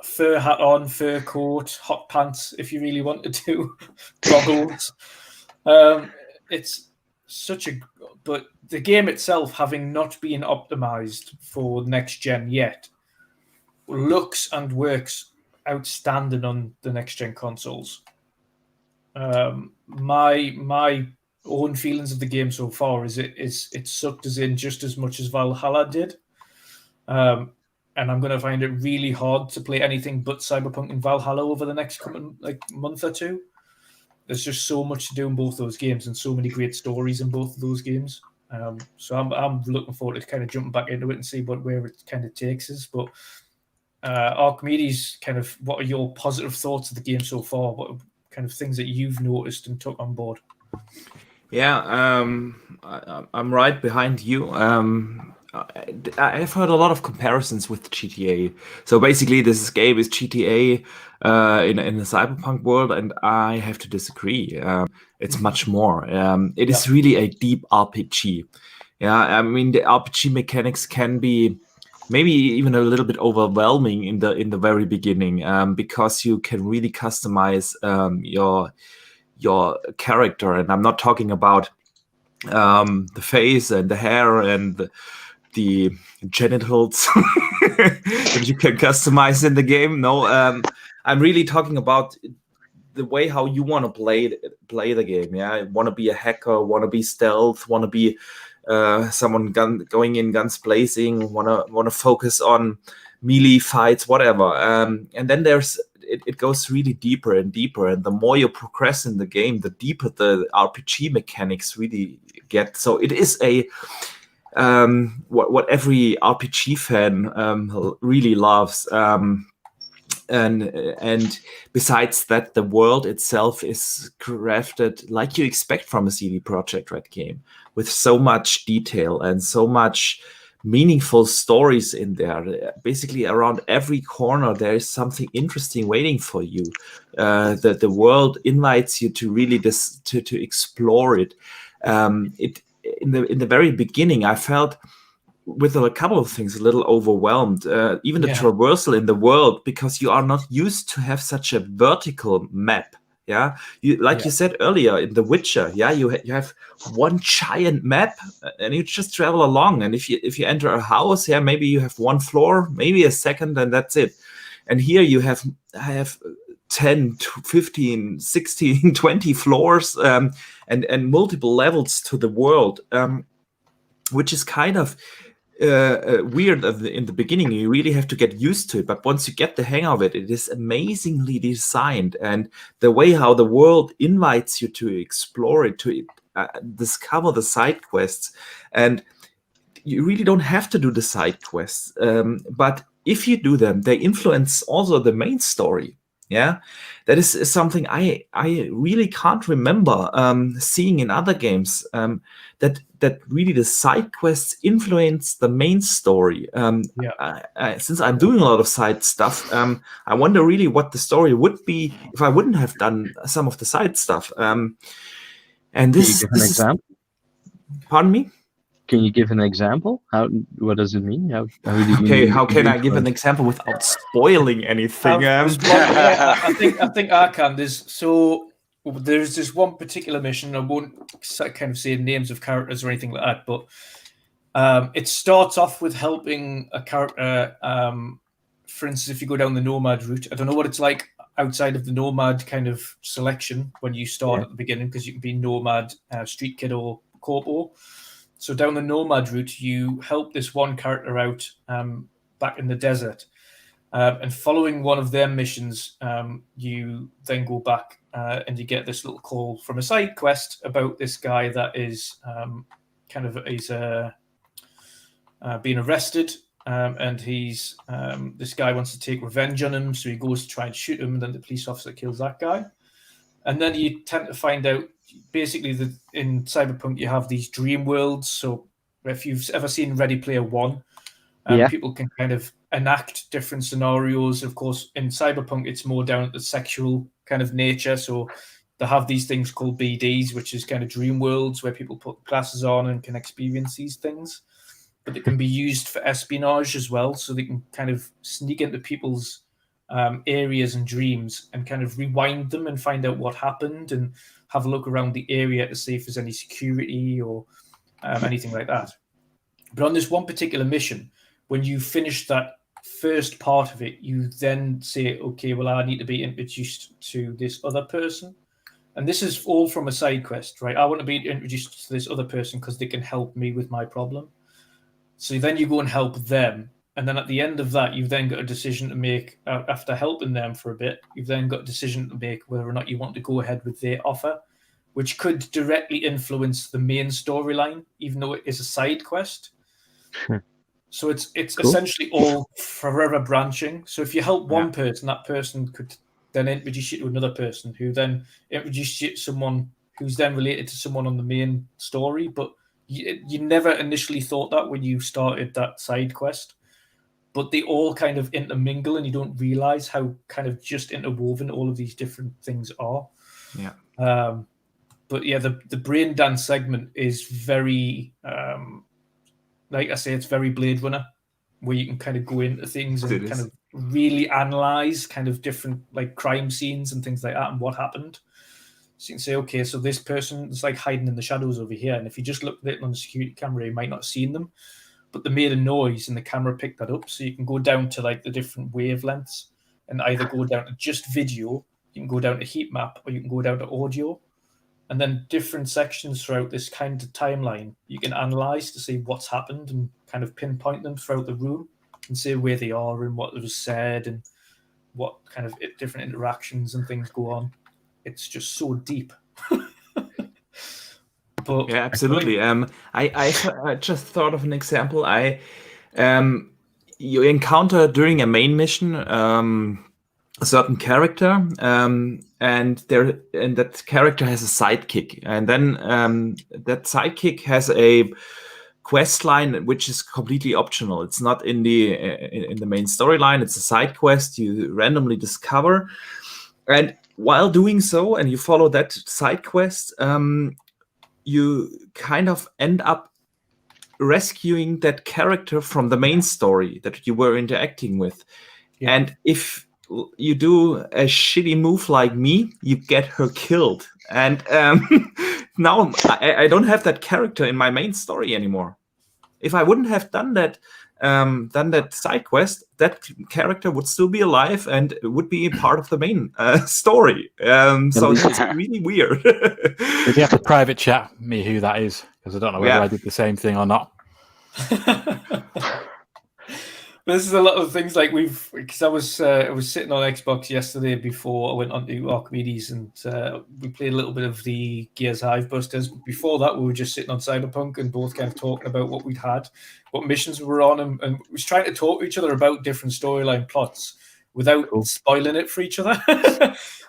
fur hat on, fur coat, hot pants if you really wanted to, goggles. It's such a... But the game itself, having not been optimized for next gen yet, looks and works outstanding on the next gen consoles. My own feelings of the game so far is it sucked us in just as much as Valhalla did. And I'm going to find it really hard to play anything but Cyberpunk and Valhalla over the next coming month or two. There's just so much to do in both those games, and so many great stories in both of those games. So I'm looking forward to kind of jumping back into it and see where it kind of takes us. But Archimedes, kind of, what are your positive thoughts of the game so far? What kind of things that you've noticed and took on board? Yeah, I'm right behind you. I've heard a lot of comparisons with GTA. So basically, this game is GTA in the cyberpunk world, and I have to disagree. It's much more. It is really a deep RPG. Yeah, I mean, the RPG mechanics can be maybe even a little bit overwhelming in the very beginning, because you can really customize your character, and I'm not talking about the face and the hair and the genitals that you can customize in the game. No, I'm really talking about the way how you want to play the game. Yeah, want to be a hacker, want to be stealth, want to be someone going in guns blazing, want to focus on melee fights, whatever. And then it goes really deeper and deeper, and the more you progress in the game, the deeper the RPG mechanics really get. So it is a what every RPG fan really loves. And besides that, the world itself is crafted like you expect from a CD Projekt Red game, with so much detail and so much meaningful stories in there. Basically, around every corner, there is something interesting waiting for you. That the world invites you to really to explore it. In the very beginning, I felt with a couple of things a little overwhelmed. Even the traversal in the world, because you are not used to have such a vertical map. Yeah, you said earlier in The Witcher. Yeah, you have one giant map, and you just travel along. And if you enter a house, yeah, maybe you have one floor, maybe a second, and that's it. And here I have 10 to 15, 16, 20 floors, and multiple levels to the world, which is kind of weird in the beginning. You really have to get used to it, but once you get the hang of it, it is amazingly designed, and the way how the world invites you to explore it, to discover the side quests. And you really don't have to do the side quests, but if you do them, they influence also the main story. Yeah, that is something I really can't remember seeing in other games, that really the side quests influence the main story. Since I'm doing a lot of side stuff, I wonder really what the story would be if I wouldn't have done some of the side stuff. And this, Can you give an example? Pardon me? Can you give an example? What does it mean? How do you Okay, how can I give an example without spoiling anything? I think I can. There's this one particular mission. I won't kind of say names of characters or anything like that, but it starts off with helping a character. For instance, if you go down the Nomad route, I don't know what it's like outside of the Nomad kind of selection when you start at the beginning, because you can be Nomad, Street Kid, or Corpo. So down the Nomad route, you help this one character out back in the desert, And following one of their missions, you then go back and you get this little call from a side quest about this guy that is being arrested, and he's this guy wants to take revenge on him, so he goes to try and shoot him, and then the police officer kills that guy. And then you tend to find out, basically, that in Cyberpunk you have these dream worlds. So if you've ever seen Ready Player One, people can kind of enact different scenarios. Of course, in Cyberpunk, it's more down at the sexual kind of nature. So they have these things called BDs, which is kind of dream worlds where people put glasses on and can experience these things. But they can be used for espionage as well. So they can kind of sneak into people's areas and dreams and kind of rewind them and find out what happened and have a look around the area to see if there's any security or anything like that. But on this one particular mission, when you finish that first part of it, you then say, okay, well, I need to be introduced to this other person. And this is all from a side quest, right? I want to be introduced to this other person because they can help me with my problem. So then you go and help them. And then at the end of that, you've then got a decision to make. After helping them for a bit, you've then got a decision to make whether or not you want to go ahead with their offer, which could directly influence the main storyline, even though it is a side quest. So it's cool. Essentially all forever branching. So if you help one person, that person could then introduce you to another person, who then introduces you to someone who's then related to someone on the main story. But you never initially thought that when you started that side quest. But they all kind of intermingle, and you don't realize how kind of just interwoven all of these different things are. Yeah. But yeah, the brain dance segment is very, like I say, it's very Blade Runner, where you can kind of go into things and kind of really analyze kind of different like crime scenes and things like that and what happened. So you can say, okay, so this person is like hiding in the shadows over here, and if you just looked at it on the security camera, you might not have seen them. But they made a noise and the camera picked that up. So you can go down to like the different wavelengths and either go down to just video, you can go down to heat map, or you can go down to audio. And then different sections throughout this kind of timeline, you can analyze to see what's happened and kind of pinpoint them throughout the room and say where they are and what was said and what kind of different interactions and things go on. It's just so deep. But yeah, absolutely. I just thought of an example. You encounter during a main mission a certain character, and that character has a sidekick, and then that sidekick has a quest line which is completely optional. It's not in the main storyline. It's a side quest you randomly discover, and while doing so, and you follow that side quest, you kind of end up rescuing that character from the main story that you were interacting with. Yeah. And if you do a shitty move like me, you get her killed. And now I don't have that character in my main story anymore. If I wouldn't have done that side quest, that character would still be alive and would be a part of the main story. So that's really weird. If you have to private chat me who that is, because I don't know whether I did the same thing or not. This is a lot of things like because I was sitting on Xbox yesterday before I went on to Archimedes, and we played a little bit of the Gears Hive Busters. Before that, we were just sitting on Cyberpunk and both kind of talking about what we'd had, what missions we were on, and we was trying to talk to each other about different storyline plots without spoiling it for each other.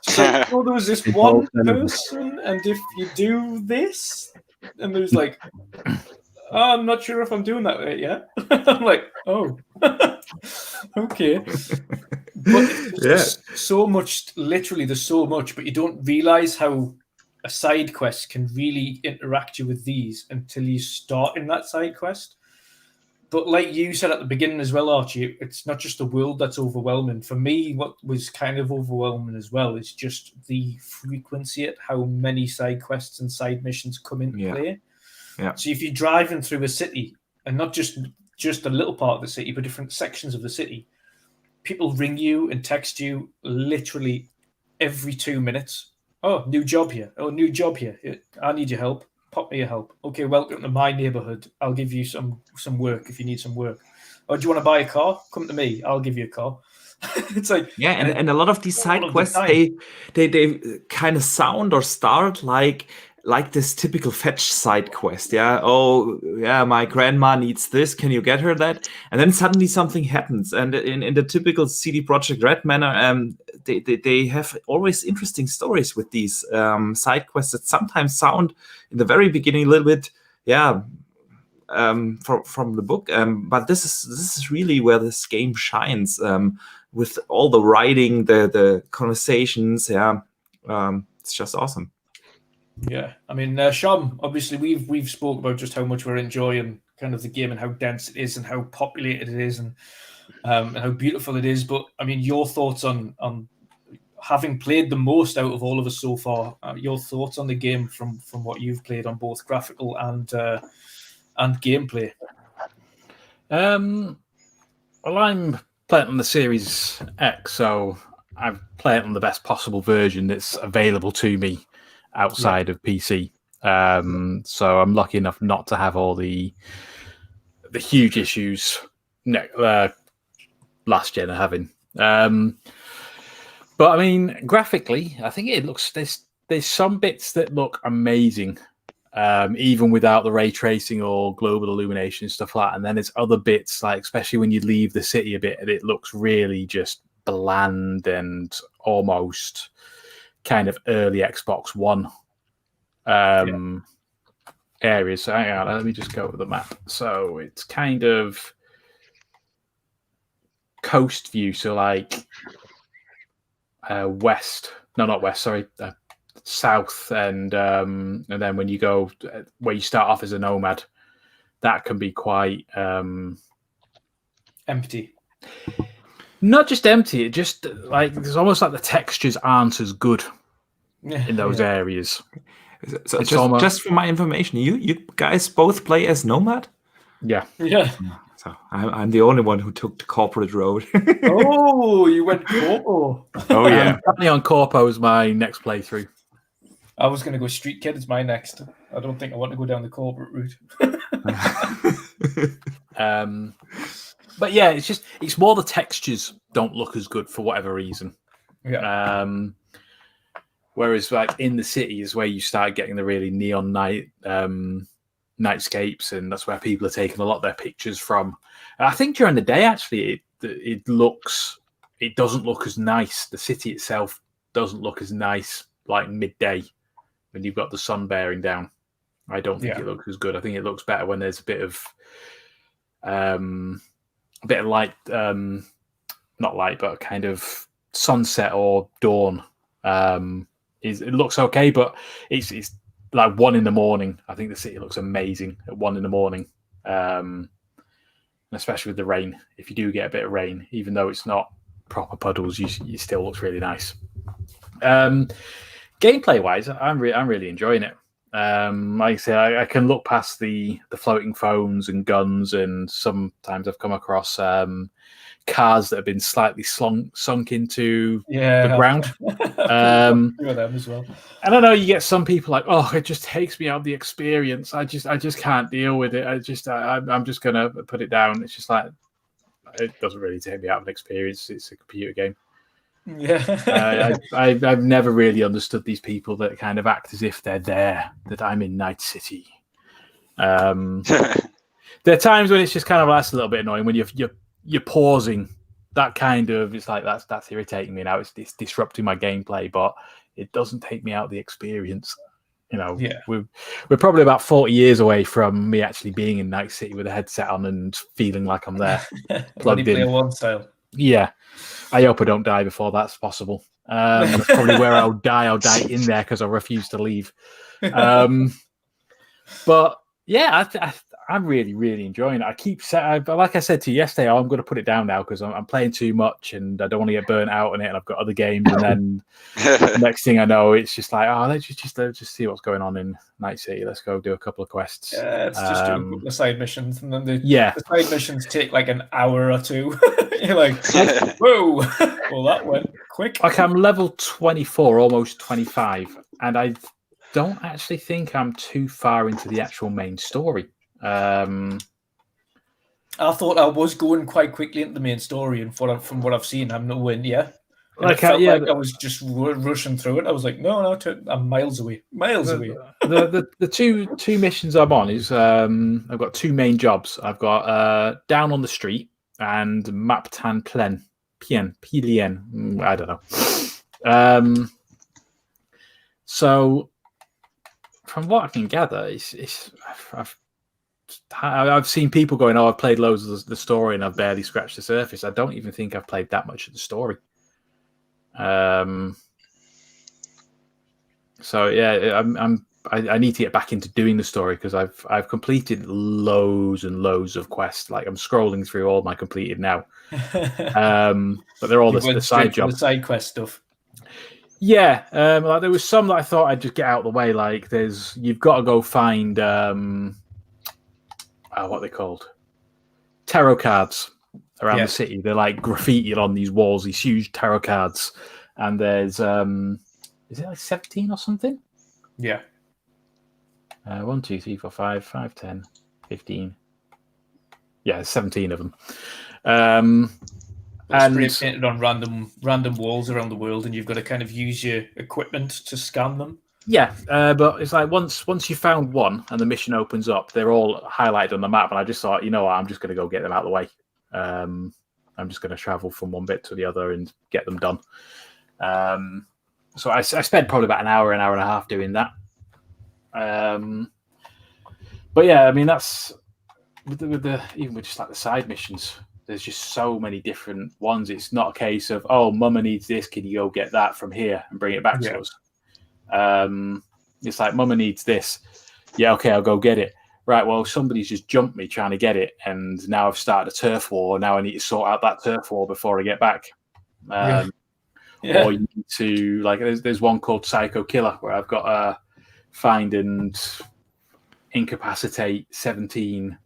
So there was this one person, and if you do this, and there's like, oh, I'm not sure if I'm doing that right yet. I'm like, oh, okay. But there's so much, literally, there's so much, but you don't realize how a side quest can really interact you with these until you start in that side quest. But like you said at the beginning as well, Archie, it's not just the world that's overwhelming. For me, what was kind of overwhelming as well is just the frequency at how many side quests and side missions come into play. Yeah. So if you're driving through a city, and not just a little part of the city, but different sections of the city, people ring you and text you literally every 2 minutes. Oh, new job here. Oh, new job here. I need your help. Pop me your help. Okay, welcome to my neighborhood. I'll give you some work if you need some work. Oh, do you want to buy a car? Come to me. I'll give you a car. It's like and a lot of these side all of the quests, time. they kind of sound or start like this typical fetch side quest. Yeah. Oh, yeah. My grandma needs this. Can you get her that? And then suddenly something happens. And in the typical CD Projekt Red manner, they have always interesting stories with these side quests that sometimes sound in the very beginning a little bit, from the book. But this is really where this game shines, with all the writing, the conversations. It's just awesome. Yeah, I mean, Shom, obviously we've spoke about just how much we're enjoying kind of the game and how dense it is and how populated it is and how beautiful it is. But I mean, your thoughts on having played the most out of all of us so far. Your thoughts on the game from what you've played on both graphical and gameplay. Well, I'm playing on the Series X, so I play it on the best possible version that's available to me outside of PC. So I'm lucky enough not to have all the huge issues last gen are having. But I mean, graphically, I think it looks there's some bits that look amazing, even without the ray tracing or global illumination and stuff like that. And then there's other bits, like especially when you leave the city a bit, and it looks really just bland and almost kind of early Xbox One areas. So hang on, let me just go over the map. So it's kind of coast view, so like south, and then when you go where you start off as a nomad, that can be quite empty. Not just empty, it just like it's almost like the textures aren't as good in those areas. So just for my information, you guys both play as nomad? Yeah. So I'm the only one who took the corporate road. Oh, you went corpo. Oh yeah. Currently on corpo is my next playthrough. I was going to go street kid as my next. I don't think I want to go down the corporate route. But yeah, it's more the textures don't look as good for whatever reason. Yeah. Whereas like in the city is where you start getting the really neon nightscapes, and that's where people are taking a lot of their pictures from. And I think during the day, actually, it doesn't look as nice. The city itself doesn't look as nice like midday when you've got the sun bearing down. I don't think it looks as good. I think it looks better when there's a bit of light, not light, but kind of sunset or dawn. It looks okay, but it's like 1 a.m. I think the city looks amazing at 1 a.m. Especially with the rain. If you do get a bit of rain, even though it's not proper puddles, it still looks really nice. Gameplay wise, I'm really enjoying it. Like I say, I can look past the floating phones and guns, and sometimes I've come across cars that have been slightly sunk into the ground. Them as well. And I know you get some people like, oh, it just takes me out of the experience. I just can't deal with it. I'm just gonna put it down. It's just like it doesn't really take me out of an experience. It's a computer game. Yeah. I've never really understood these people that kind of act as if they're there, that I'm in Night City. There are times when it's just kind of that's a little bit annoying when you're pausing. That kind of it's like that's irritating me now. It's disrupting my gameplay, but it doesn't take me out of the experience. You know, we're probably about 40 years away from me actually being in Night City with a headset on and feeling like I'm there, plugged in. One style. Yeah, I hope I don't die before that's possible. That's probably where I'll die. I'll die in there because I refuse to leave. But yeah, I'm really, really enjoying it. I keep saying, like I said to you yesterday, I'm going to put it down now because I'm playing too much and I don't want to get burnt out on it. And I've got other games, and then next thing I know, it's just like, oh, let's just see what's going on in Night City. Let's go do a couple of quests. Yeah, it's just doing a couple of side missions, and then the side missions take like an hour or two. You're like, whoa, well, that went quick. Like I'm level 24, almost 25, and I don't actually think I'm too far into the actual main story. I thought I was going quite quickly into the main story, and from what I've seen, I'm nowhere near. And Like, it felt yeah, like I was just rushing through it. I was like, no, I'm miles away. The two missions I'm on is I've got two main jobs. I've got down on the street and map tan pien. I don't know. So from what I can gather, I've seen people going, "Oh, I've played loads of the story and I've barely scratched the surface." I don't even think I've played that much of the story. So yeah, I need to get back into doing the story because I've completed loads and loads of quests. Like I'm scrolling through all my completed now, but they're all the side jobs, the side quest stuff. Yeah, like there was some that I thought I'd just get out of the way. Like you've got to go find what are they called? Tarot cards around the city. They're like graffitied on these walls, these huge tarot cards, and there's is it like 17 or something? Yeah. 1, 2, 3, 4, 5, 5, 10, 15. Yeah, there's 17 of them. And spray painted on random walls around the world, and you've got to kind of use your equipment to scan them. Yeah, but it's like once you found one and the mission opens up, they're all highlighted on the map, and I just thought, you know what, I'm just going to go get them out of the way. I'm just going to travel from one bit to the other and get them done. So I spent probably about an hour and a half doing that. But yeah, I mean that's even with just like the side missions. There's just so many different ones. It's not a case of Mama needs this. Can you go get that from here and bring it back to us? It's like Mama needs this. Yeah, okay, I'll go get it. Right, well, somebody's just jumped me trying to get it, and now I've started a turf war. Now I need to sort out that turf war before I get back. Or you need to there's one called Psycho Killer where I've got to find and incapacitate 17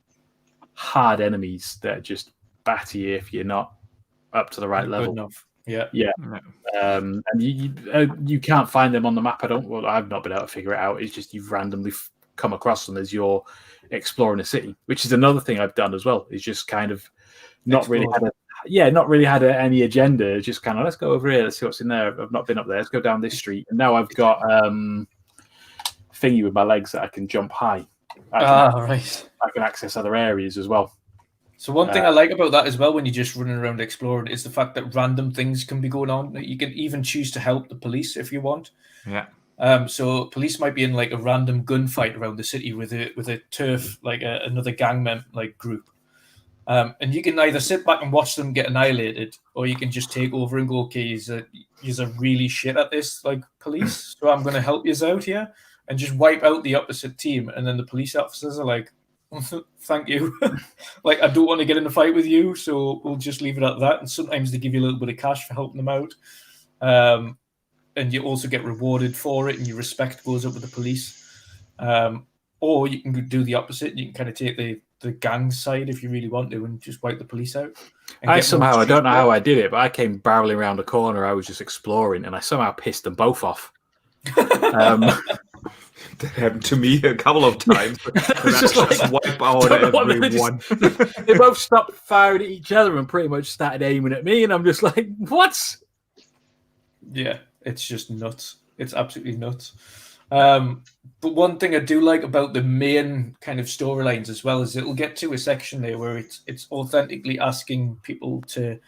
hard enemies that just batter you if you're not up to the right level. Good enough. Yeah. And you can't find them on the map. I've not been able to figure it out. It's just you've randomly come across them as you're exploring a city, which is another thing I've done as well. Is just kind of not really had any agenda. Just kind of let's go over here. Let's see what's in there. I've not been up there. Let's go down this street. And now I've got thingy with my legs that I can jump high. Right. I can access other areas as well. So one thing I like about that as well when you're just running around exploring is the fact that random things can be going on. You can even choose to help the police if you want. Yeah. So police might be in like a random gunfight around the city with a turf, like another gang group. And you can either sit back and watch them get annihilated, or you can just take over and go, okay, you're really shit at this, like police. So I'm going to help you out here and just wipe out the opposite team. And then the police officers are like, thank you. Like, I don't want to get in a fight with you, so we'll just leave it at that. And sometimes they give you a little bit of cash for helping them out. And you also get rewarded for it, and your respect goes up with the police. Or you can do the opposite. You can kind of take the gang side if you really want to and just wipe the police out. I don't know how I did it, but I came barreling around a corner. I was just exploring, and I somehow pissed them both off. That happened to me a couple of times. just wipe out everyone. They both stopped firing at each other and pretty much started aiming at me, and I'm just like, what? Yeah, it's just nuts. It's absolutely nuts. But one thing I do like about the main kind of storylines as well is it'll get to a section there where it's authentically asking people to,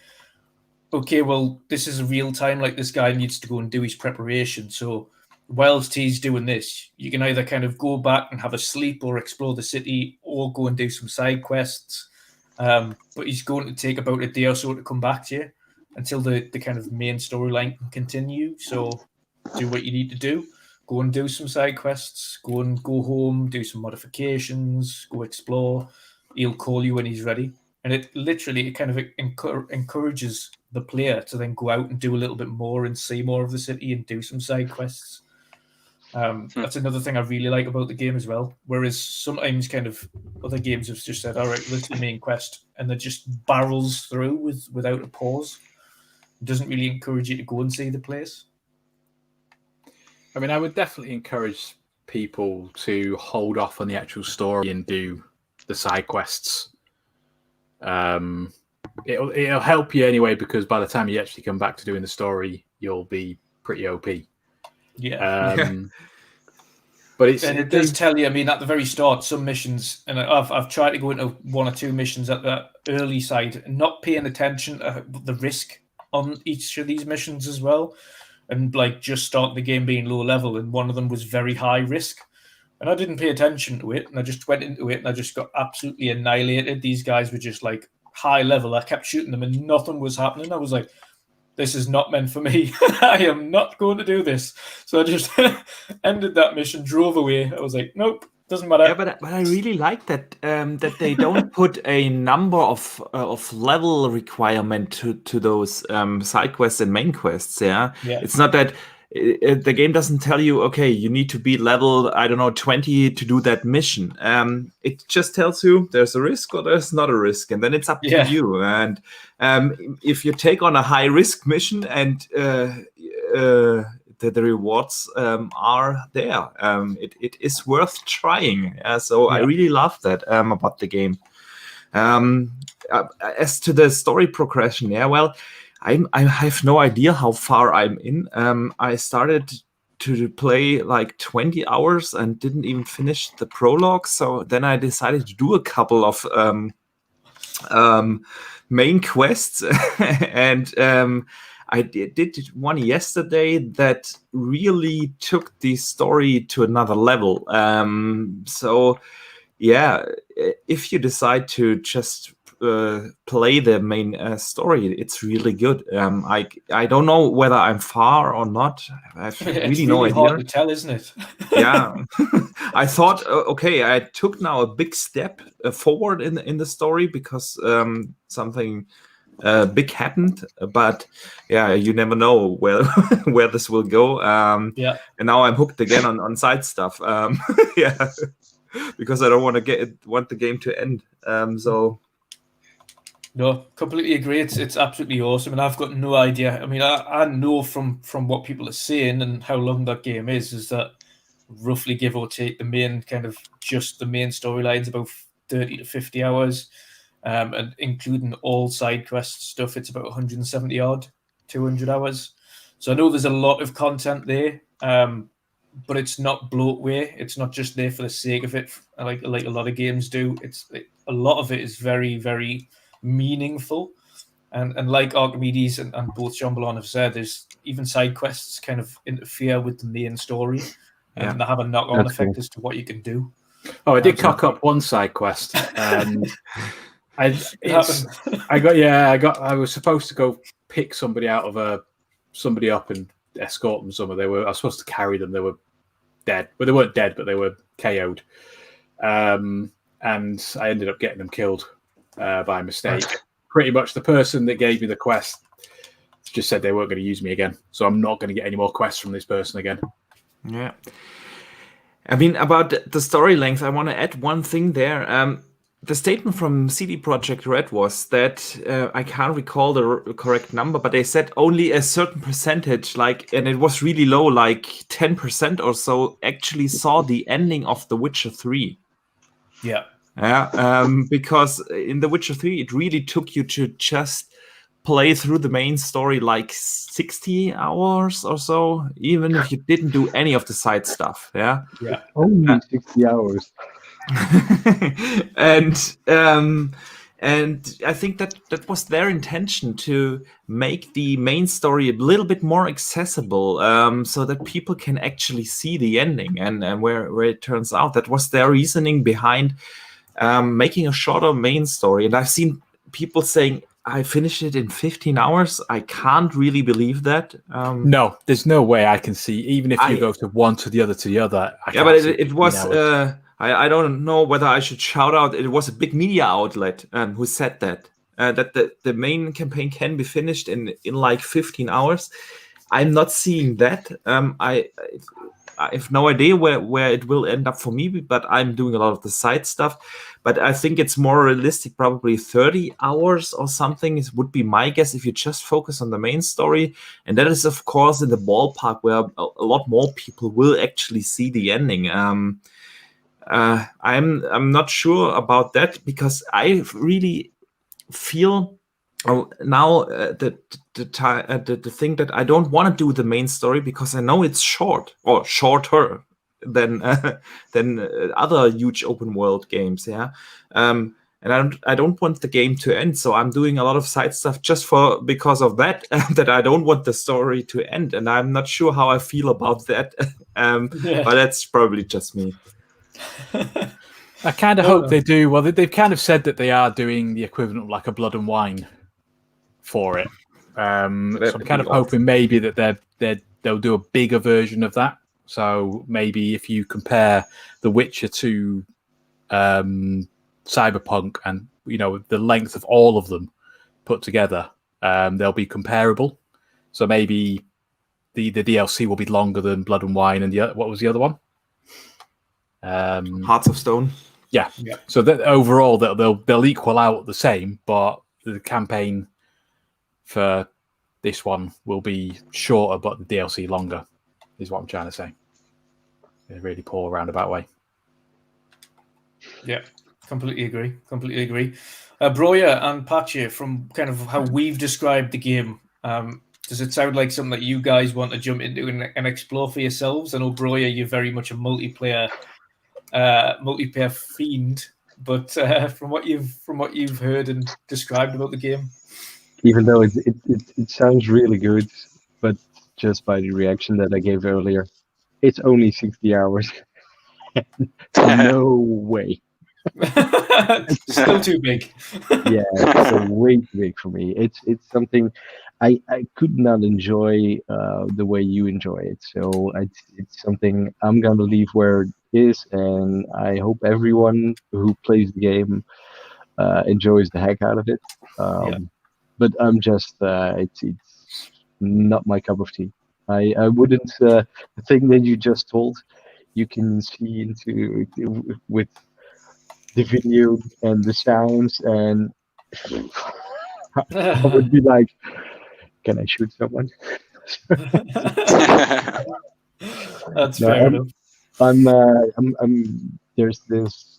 okay, well, this is a real time, like this guy needs to go and do his preparation. So whilst he's doing this, you can either kind of go back and have a sleep or explore the city or go and do some side quests. But he's going to take about a day or so to come back to you until the kind of main storyline can continue. So do what you need to do. Go and do some side quests. Go home, do some modifications, go explore. He'll call you when he's ready. And it literally kind of encourages the player to then go out and do a little bit more and see more of the city and do some side quests. That's another thing I really like about the game as well. Whereas sometimes kind of other games have just said, all right, this is the main quest, and it just barrels through without a pause. It doesn't really encourage you to go and see the place. I mean, I would definitely encourage people to hold off on the actual story and do the side quests. It'll help you anyway, because by the time you actually come back to doing the story, you'll be pretty OP. Yeah. But it does tell you. I mean, at the very start, some missions, and I've tried to go into one or two missions at the early side, and not paying attention to the risk on each of these missions as well, and like just starting the game being low level, and one of them was very high risk, and I didn't pay attention to it, and I just went into it, and I just got absolutely annihilated. These guys were just like high level. I kept shooting them, and nothing was happening. I was like, this is not meant for me. I am not going to do this. So I just ended that mission, drove away. I was like, nope, doesn't matter. Yeah, but I really like that that they don't put a number of level requirement to those side quests and main quests. Yeah, it's not that the game doesn't tell you, okay, you need to be level, I don't know, 20 to do that mission. It just tells you there's a risk or there's not a risk, and then it's up to you. And if you take on a high risk mission and the rewards are there, it is worth trying. So I really love that about the game. As to the story progression, well, I have no idea how far I'm in. I started to play like 20 hours and didn't even finish the prologue. So then I decided to do a couple of main quests. And I did one yesterday that really took the story to another level. So yeah, if you decide to just play the main story, it's really good. I don't know whether I'm far or not. I have really no idea. Hard to tell, isn't it? Yeah, I thought, okay, I took now a big step forward in the story because something big happened. But yeah, you never know where where this will go. And now I'm hooked again on side stuff. Yeah, because I don't want the game to end. So. No, completely agree. It's absolutely awesome, and I've got no idea. I mean, I know from what people are saying and how long that game is that roughly, give or take, the main storyline's about 30 to 50 hours, and including all side quest stuff, it's about 170 odd, 200 hours. So I know there's a lot of content there, but it's not bloatware. It's not just there for the sake of it, like a lot of games do. A lot of it is very, very meaningful, and like Archimedes and both Shomberlon have said, there's even side quests kind of interfere with the main story, and they have a knock-on effect as to what you can do. I did cock up one side quest. I was supposed to go pick somebody up and escort them somewhere. I was supposed to carry them. They were dead. Well, they weren't dead, but they were KO'd. And I ended up getting them killed by mistake. Pretty much the person that gave me the quest just said they weren't going to use me again. So I'm not going to get any more quests from this person again. Yeah. I mean, about the story length, I want to add one thing there. The statement from CD Projekt Red was that I can't recall the correct number, but they said only a certain percentage, and it was really low, like 10% or so, actually saw the ending of The Witcher 3. Yeah. Yeah, because in The Witcher 3, it really took you to just play through the main story like 60 hours or so, even if you didn't do any of the side stuff. Yeah. Only 60 hours. And I think that was their intention, to make the main story a little bit more accessible, so that people can actually see the ending and where it turns out. That was their reasoning behind making a shorter main story. And I've seen people saying, I finished it in 15 hours. I can't really believe that. No, there's no way I can see, even if you go to one to the other to the other. But it was... I don't know whether I should shout out. It was a big media outlet who said that the main campaign can be finished in like 15 hours. I'm not seeing that. I have no idea where it will end up for me, but I'm doing a lot of the side stuff. But I think it's more realistic, probably 30 hours or something. It would be my guess if you just focus on the main story. And that is, of course, in the ballpark where a lot more people will actually see the ending. I'm not sure about that, because I really feel now the thing that I don't want to do the main story because I know it's short or shorter than other huge open world games. Yeah. And I don't want the game to end, so I'm doing a lot of side stuff just because of that. That I don't want the story to end, and I'm not sure how I feel about that. But that's probably just me. I kind of hope they do. Well, they've kind of said that they are doing the equivalent of like a Blood and Wine for it. So I'm kind of hoping maybe that they'll do a bigger version of that. So maybe if you compare The Witcher to Cyberpunk and the length of all of them put together, they'll be comparable. So maybe the DLC will be longer than Blood and Wine and what was the other one? Hearts of Stone. Yeah. So that overall they'll equal out the same, but the campaign for this one will be shorter, but the DLC longer. Is what I'm trying to say. In a really poor roundabout way. Yeah. Completely agree. Broyr and Patchy, from kind of how we've described the game, does it sound like something that you guys want to jump into and explore for yourselves? I know, Broyr, you're very much a multiplayer fiend, but from what you've heard and described about the game, even though it sounds really good, but just by the reaction that I gave earlier, it's only 60 hours. No way. Still too big. Yeah, it's way too big for me. It's something I could not enjoy the way you enjoy it. So it's something I'm gonna leave where it is, and I hope everyone who plays the game enjoys the heck out of it. But I'm just it's not my cup of tea. I wouldn't. The thing that you just told, you can see into with the video and the sounds, and I would be like, "Can I shoot someone?" That's fair enough.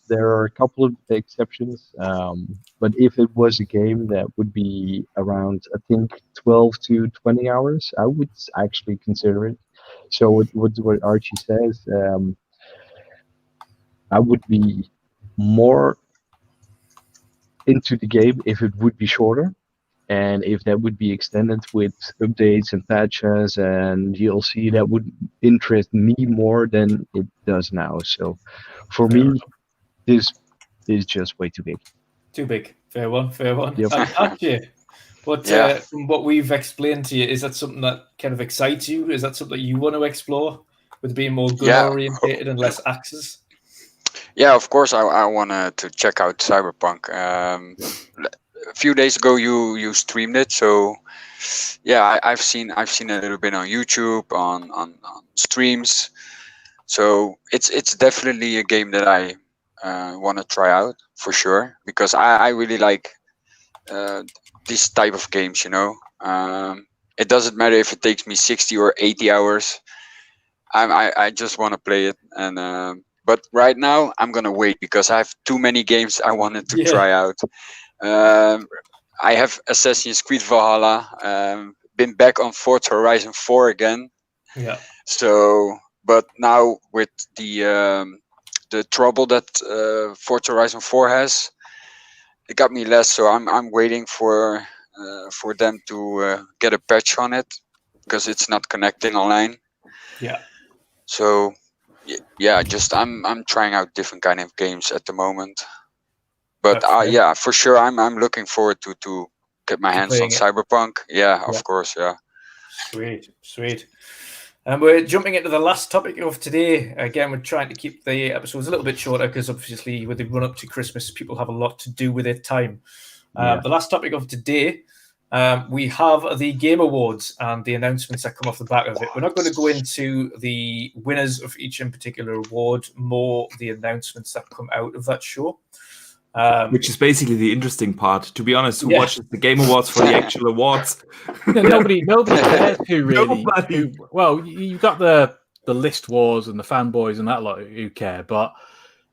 There are a couple of exceptions, but if it was a game that would be around, I think, 12 to 20 hours, I would actually consider it. So what Archie says, I would be more into the game if it would be shorter, and if that would be extended with updates and patches and DLC, that would interest me more than it does now. So for me, this is just way too big. Too big. Fair one. Yep. Patchy, from what we've explained to you, is that something that kind of excites you? Is that something that you want to explore with being more gun orientated and less axes? Yeah, of course. I want to check out Cyberpunk. A few days ago, you streamed it, so yeah, I've seen a little bit on YouTube, on streams. So it's definitely a game that I want to try out for sure, because I really like this type of games. It doesn't matter if it takes me 60 or 80 hours. I just want to play it, and but right now I'm gonna wait because I have too many games I wanted to try out. I have Assassin's Creed Valhalla, been back on Forza Horizon 4 again. Yeah. So, but now with the trouble that Forza Horizon 4 has, it got me less. So I'm waiting for them to get a patch on it, because it's not connecting online. Yeah. So yeah, just I'm trying out different kind of games at the moment. But yeah, for sure, I'm looking forward to get my hands on Cyberpunk. Yeah, of course, yeah. Sweet. And we're jumping into the last topic of today. Again, we're trying to keep the episodes a little bit shorter because obviously with the run up to Christmas, people have a lot to do with their time. The last topic of today, we have the Game Awards and the announcements that come off the back of it. We're not going to go into the winners of each in particular award, more the announcements that come out of that show. Which is basically the interesting part. To be honest, who watches the Game Awards for the actual awards? Nobody cares who really. Well, you've got the list wars and the fanboys and that lot who care, but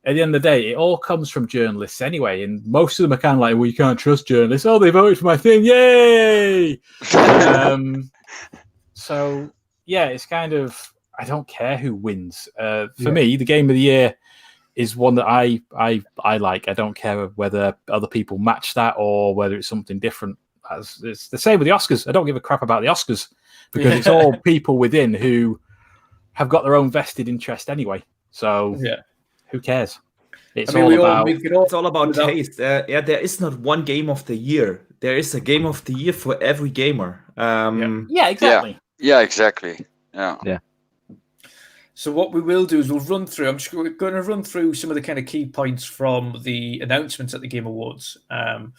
at the end of the day, it all comes from journalists anyway, and most of them are kind of like, well, you can't trust journalists. Oh, they voted for my thing, yay! So yeah, it's kind of, I don't care who wins. For me, the game of the year is one that I like. I don't care whether other people match that or whether it's something different. It's the same with the Oscars. I don't give a crap about the Oscars because it's all people within who have got their own vested interest anyway. So who cares? It's all about taste. There is not one game of the year. There is a game of the year for every gamer. Yeah, exactly. Yeah, exactly. Yeah. So what we will do is we'll run through. I'm just going to run through some of the kind of key points from the announcements at the Game Awards, and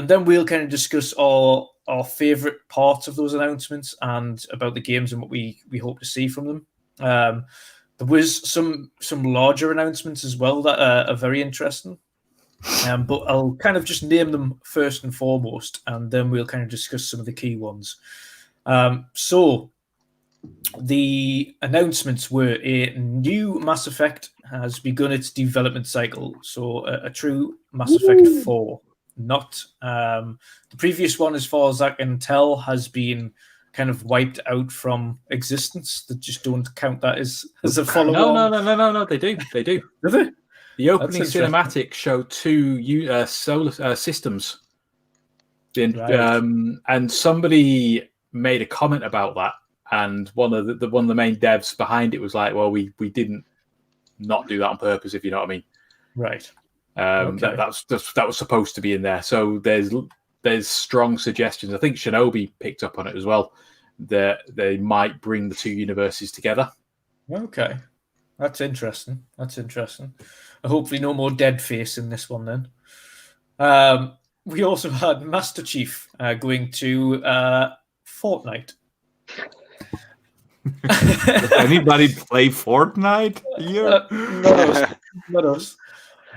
then we'll kind of discuss our favorite parts of those announcements and about the games and what we hope to see from them. There was some larger announcements as well that are very interesting, but I'll kind of just name them first and foremost, and then we'll kind of discuss some of the key ones. So the announcements were a new Mass Effect has begun its development cycle. So a true Mass Effect 4, not the previous one, as far as I can tell, has been kind of wiped out from existence. They just don't count that as a follow-on. No, they do. Do they? The opening cinematic showed 2 solar systems. And somebody made a comment about that. And one of the main devs behind it was like, "Well, we didn't not do that on purpose, if you know what I mean." Right. Okay. That was supposed to be in there. So there's strong suggestions. I think Shinobi picked up on it as well, that they might bring the 2 universes together. Okay, that's interesting. Hopefully, no more dead face in this one then. We also had Master Chief going to Fortnite. Does anybody play Fortnite here? Not us.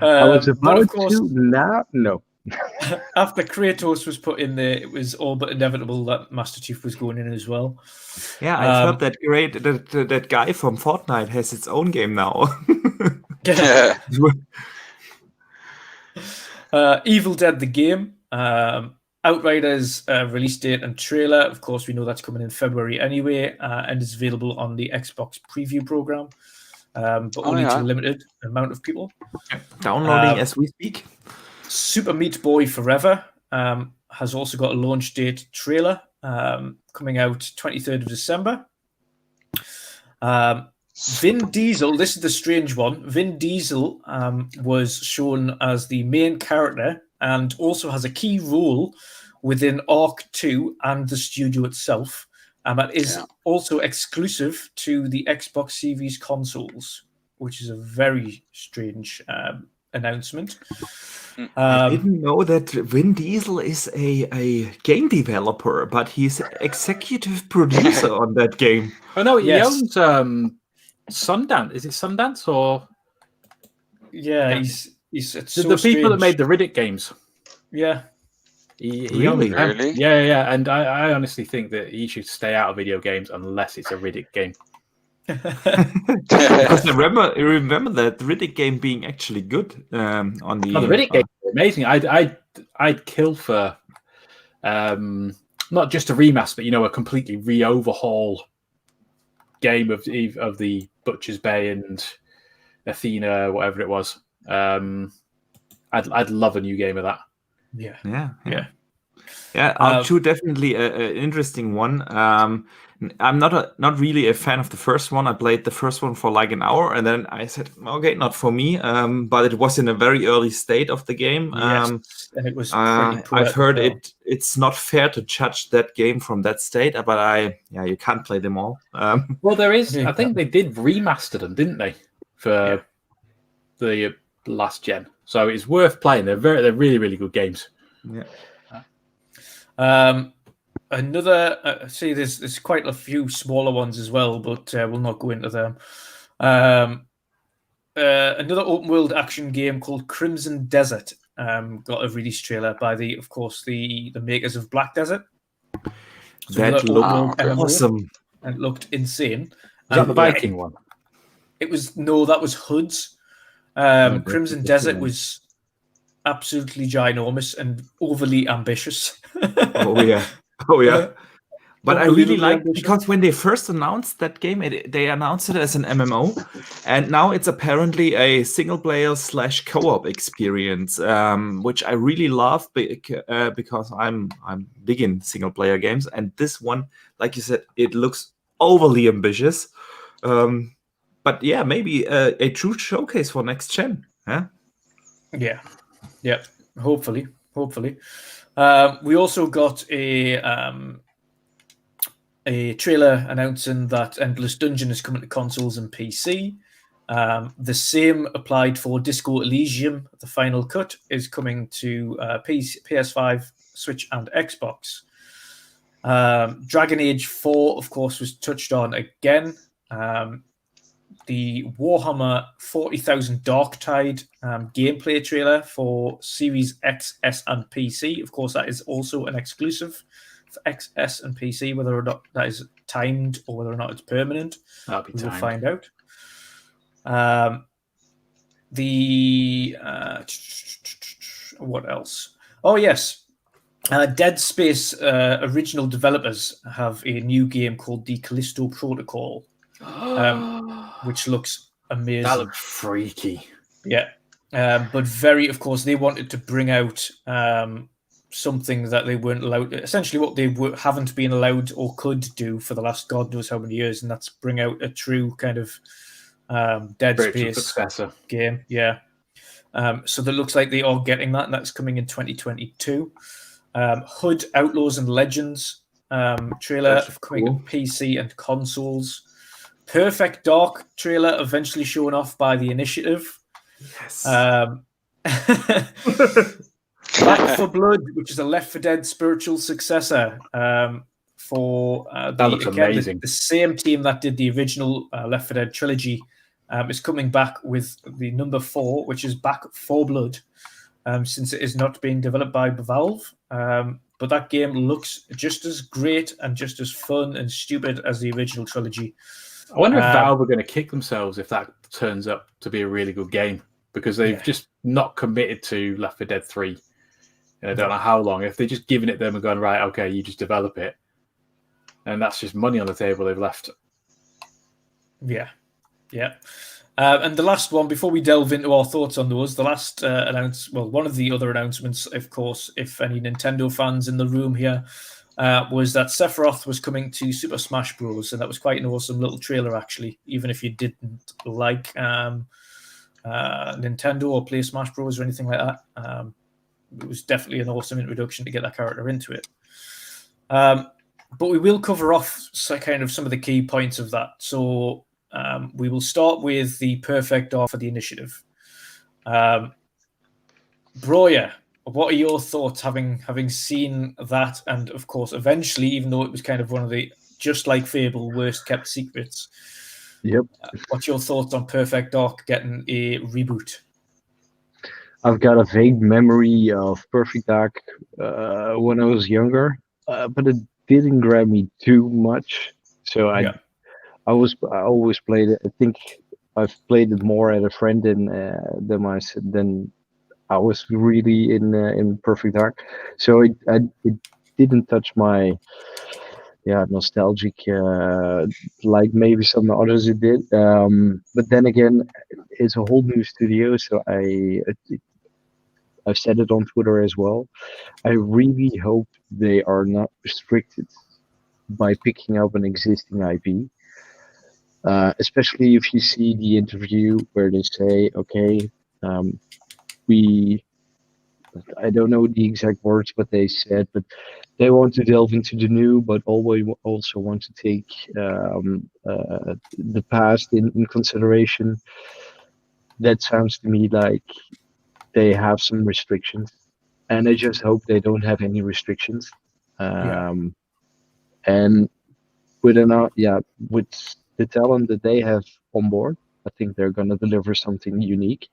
I was about to. No. After Kratos was put in there, it was all but inevitable that Master Chief was going in as well. Yeah, I've heard that guy from Fortnite has its own game now. Evil Dead the game. Outriders release date and trailer. Of course, we know that's coming in February anyway, and is available on the Xbox preview program, but only to a limited amount of people. Downloading as we speak. Super Meat Boy Forever has also got a launch date trailer coming out 23rd of December. Vin Diesel, this is the strange one. Vin Diesel was shown as the main character and also has a key role within Arc 2 and the studio itself. It is also exclusive to the Xbox Series consoles, which is a very strange announcement. I didn't know that Vin Diesel is a game developer, but he's executive producer on that game. Oh no, he owns Sundance. Is it Sundance or? Yeah, he's it's the so people strange. that made the Riddick games. Yeah. He Really? Yeah. And I honestly think that he should stay out of video games unless it's a Riddick game. Because I remember that Riddick game being actually good on the. Oh, the Riddick game is amazing. I'd kill for not just a remaster, but a completely re-overhaul game of the Butcher's Bay and Athena, whatever it was. I'd love a new game of that. Yeah, Arc 2 definitely an interesting one. I'm not really a fan of the first one. I played the first one for like an hour, and then I said, okay, not for me. But it was in a very early state of the game. And it was. I've heard it's not fair to judge that game from that state, but you can't play them all. Well, there is. I think they did remaster them, didn't they, for the last gen? So it's worth playing. They're really, really good games. Yeah. Another, there's quite a few smaller ones as well, but we'll not go into them. Another open world action game called Crimson Desert got a release trailer by the makers of Black Desert. So that looked awesome. And it looked insane. Is that the Viking one? That was HUD's. Crimson Desert was absolutely ginormous and overly ambitious. Oh yeah. But I really like, ambitious. because when they first announced that game, they announced it as an MMO, and now it's apparently a single-player / co-op experience, which I really love because I'm big in single-player games, and this one, like you said, it looks overly ambitious. But yeah, maybe a true showcase for next gen, huh? Yeah. Hopefully. We also got a trailer announcing that Endless Dungeon is coming to consoles and PC. The same applied for Disco Elysium. The final cut is coming to PS5, Switch, and Xbox. Dragon Age 4, of course, was touched on again. The Warhammer 40,000 Darktide gameplay trailer for Series X, S, and PC. Of course, that is also an exclusive for XS and PC. Whether or not that is timed or whether or not it's permanent, we'll find out. What else? Oh yes, Dead Space original developers have a new game called the Callisto Protocol, which looks amazing. That looks freaky. Yeah, but of course, they wanted to bring out something that they weren't allowed. Essentially, what they haven't been allowed or could do for the last God knows how many years, and that's bring out a true kind of Dead Space successor game. Yeah. So that looks like they are getting that, and that's coming in 2022. Hood Outlaws and Legends trailer coming to PC and consoles. Perfect Dark trailer eventually shown off by the Initiative. Yes. Back for Blood, which is a Left 4 Dead spiritual successor for that looks amazing. The same team that did the original Left 4 Dead trilogy is coming back with the number 4, which is Back for Blood, since it is not being developed by Valve. But that game looks just as great and just as fun and stupid as the original trilogy. I wonder if Valve are going to kick themselves if that turns up to be a really good game, because they've just not committed to Left 4 Dead 3. And I don't know how long. If they're just giving it them and going, right, okay, you just develop it, and that's just money on the table they've left. Yeah. And the last one, before we delve into our thoughts on those, the last one of the other announcements, of course, if any Nintendo fans in the room here, was that Sephiroth was coming to Super Smash Bros. And that was quite an awesome little trailer, actually, even if you didn't like Nintendo or play Smash Bros. Or anything like that. It was definitely an awesome introduction to get that character into it. But we will cover off kind of some of the key points of that. So we will start with the Perfect Dark for the Initiative. Broyr, what are your thoughts having seen that? And of course, eventually, even though it was kind of one of the, just like Fable, worst kept secrets. Yep. What's your thoughts on Perfect Dark getting a reboot? I've got a vague memory of Perfect Dark when I was younger, but it didn't grab me too much. So I always played it. I think I've played it more at a friend than I was really in Perfect Dark. So it didn't touch my nostalgic like maybe some others it did. But then again, it's a whole new studio, so I've said it on Twitter as well. I really hope they are not restricted by picking up an existing IP. Especially if you see the interview where they say, okay, I don't know the exact words what they said, but they want to delve into the new, but always also want to take the past in consideration. That sounds to me like they have some restrictions, and I just hope they don't have any restrictions. And with the talent that they have on board, I think they're going to deliver something unique.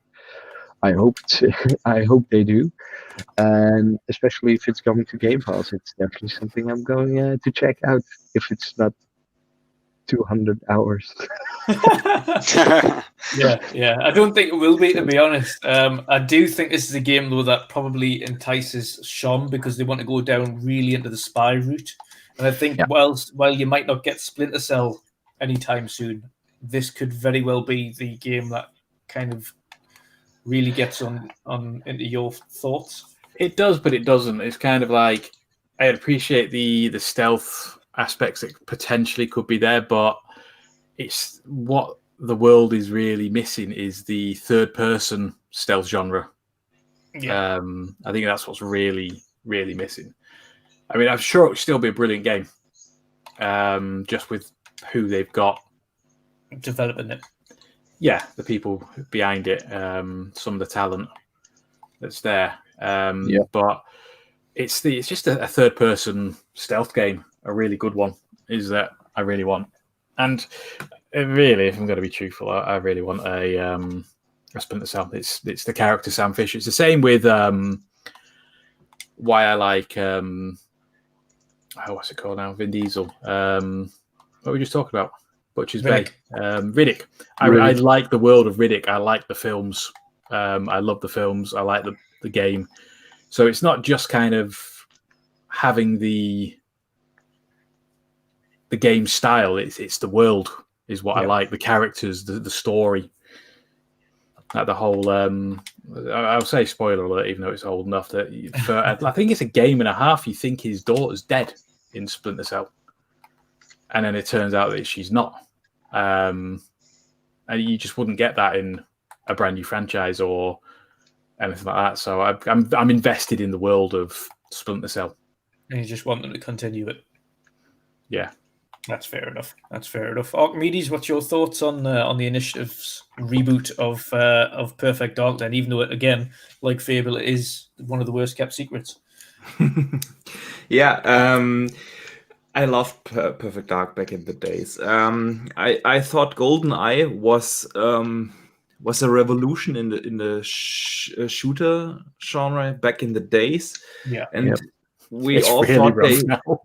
I hope they do, and especially if it's coming to Game Pass, it's definitely something I'm going to check out. If it's not 200 hours. Yeah. I don't think it will be, to be honest. I do think this is a game, though, that probably entices Shom because they want to go down really into the spy route. And I think while you might not get Splinter Cell anytime soon, this could very well be the game that kind of really gets on into your thoughts. It does, but it doesn't. It's kind of like I appreciate the stealth aspects that potentially could be there, but it's what the world is really missing is the third-person stealth genre. Yeah. I think that's what's really, really missing. I mean, I'm sure it'll still be a brilliant game, just with who they've got developing it. Yeah, the people behind it, some of the talent that's there. But it's just a third-person stealth game, a really good one, is that I really want. And really, if I'm going to be truthful, I really want a Splinter Cell. It's the character Sam Fisher. It's the same with why I like what's it called now? Vin Diesel. What were we just talking about? Butcher's Bay. Riddick. I like the world of Riddick. I like the films. I love the films. I like the game. So it's not just kind of having the game style. It's the world is what I like. The characters, the story. Like the whole, I'll say spoiler alert, even though it's old enough that I think it's a game and a half. You think his daughter's dead in Splinter Cell, and then it turns out that she's not. And you just wouldn't get that in a brand new franchise or anything like that. So I'm invested in the world of Splinter Cell, and you just want them to continue it. Yeah. That's fair enough. Archimedes, what's your thoughts on the initiative's reboot of Perfect Dark? Then, even though it, again, like Fable, it is one of the worst kept secrets. I loved Perfect Dark back in the days. I thought GoldenEye was a revolution in the shooter genre back in the days. Yeah, and we it's all really thought rough they. now.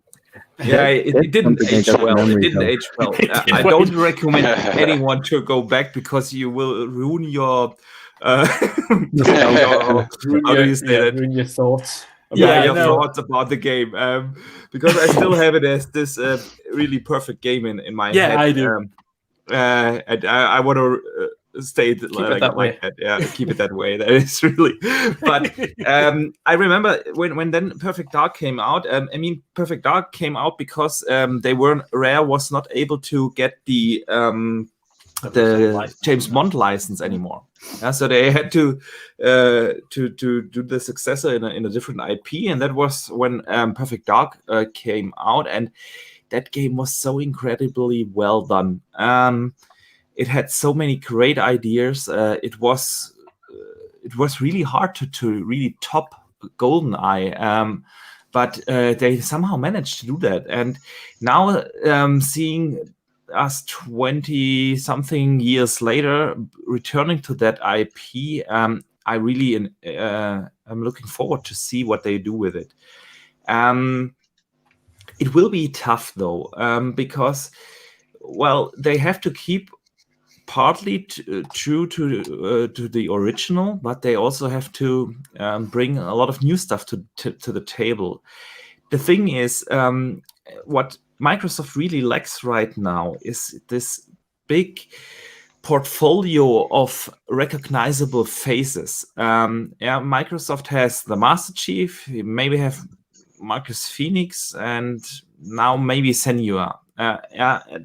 Yeah, it didn't age well. It didn't age well. I don't recommend anyone to go back because you will ruin your. Ruin your thoughts. Your thoughts about the game. Because I still have it as this really perfect game in my head. Yeah, I do. And I want to stay that way. Head. Yeah, keep it that way. That is really. But I remember when then Perfect Dark came out. Perfect Dark came out because Rare was not able to get the James Bond license anymore. So they had to do the successor in a different IP, and that was when Perfect Dark came out, and that game was so incredibly well done. It had so many great ideas. It was really hard to really top GoldenEye, but they somehow managed to do that. And now seeing us 20-something years later returning to that IP, I really am looking forward to see what they do with it. It will be tough though, because they have to keep partly true to the original, but they also have to bring a lot of new stuff to the table. The thing is, what Microsoft really lacks right now is this big portfolio of recognizable faces. Microsoft has the Master Chief, you maybe have Marcus Phoenix, and now maybe Senua.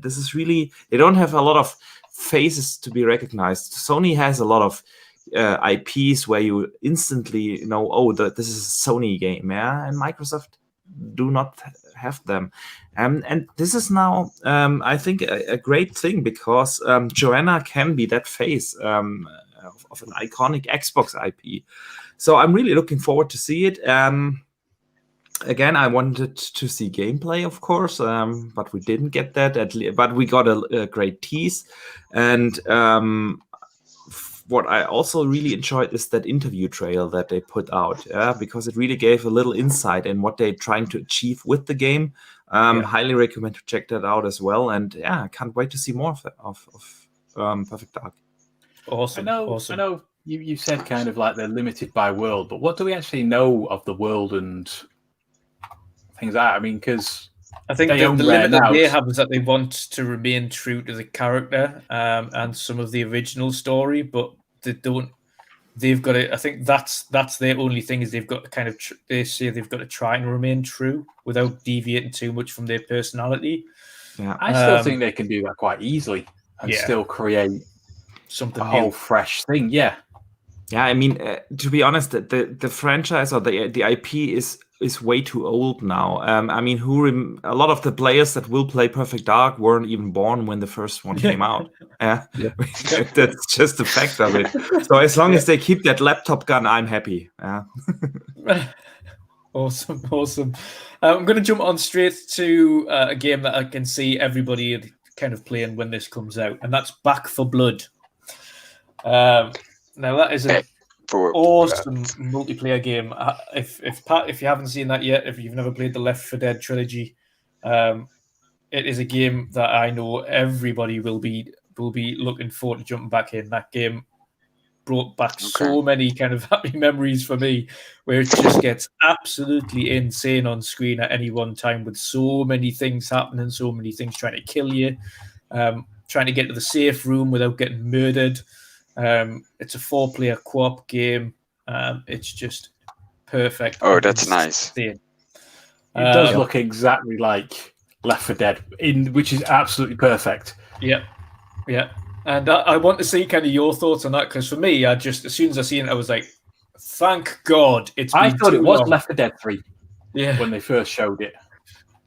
This is really, they don't have a lot of faces to be recognized. Sony has a lot of IPs where you instantly know, this is a Sony game, and Microsoft do not have them. And this is now, I think, a great thing because Joanna can be that face of an iconic Xbox IP. So I'm really looking forward to see it. Again, I wanted to see gameplay, of course, but we didn't get that. But we got a great tease. And what I also really enjoyed is that interview trail that they put out, because it really gave a little insight in what they're trying to achieve with the game, Highly recommend to check that out as well. And yeah, I can't wait to see more of Perfect Dark. Awesome. I know you said kind of like they're limited by world, but what do we actually know of the world and things like that? I mean, because I think the limit that they have is that they want to remain true to the character and some of the original story, but they don't. They've got to. I think that's their only thing is they've got to kind of. They say they've got to try and remain true without deviating too much from their personality. Yeah, I still think they can do that quite easily and still create something a whole fresh thing. Yeah. Yeah, I mean, to be honest, the franchise or the IP is way too old now. I mean, a lot of the players that will play Perfect Dark weren't even born when the first one came out. Yeah, that's just the fact of it. So as long as they keep that laptop gun, I'm happy. Yeah. Awesome. I'm going to jump on straight to a game that I can see everybody kind of playing when this comes out, and that's Back 4 Blood. Now that is an awesome multiplayer game. If you haven't seen that yet, if you've never played the Left 4 Dead trilogy, it is a game that I know everybody will be looking forward to jumping back in. That game brought back so many kind of happy memories for me, where it just gets absolutely insane on screen at any one time with so many things happening, so many things trying to kill you, trying to get to the safe room without getting murdered. It's a 4-player co-op game. It's just perfect. Oh, that's nice. It does look exactly like Left 4 Dead, which is absolutely perfect. Yeah. And I want to see kind of your thoughts on that, because for me, as soon as I seen it, I was like, thank God it's been I thought it was long. Left 4 Dead 3 when they first showed it.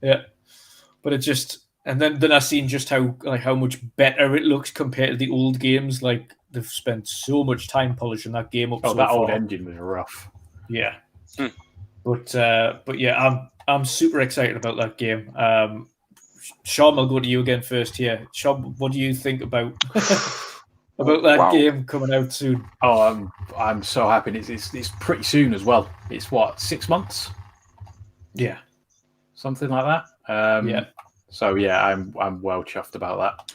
Yeah. But it just... And then I seen just how much better it looks compared to the old games. Like, they've spent so much time polishing that game up. That old engine was rough. Yeah. But yeah, I'm super excited about that game. Shom, I'll go to you again first here. Shom, what do you think about that game coming out soon? Oh, I'm so happy. It's pretty soon as well. It's what, 6 months? Yeah. Something like that. Yeah. So yeah, I'm well chuffed about that.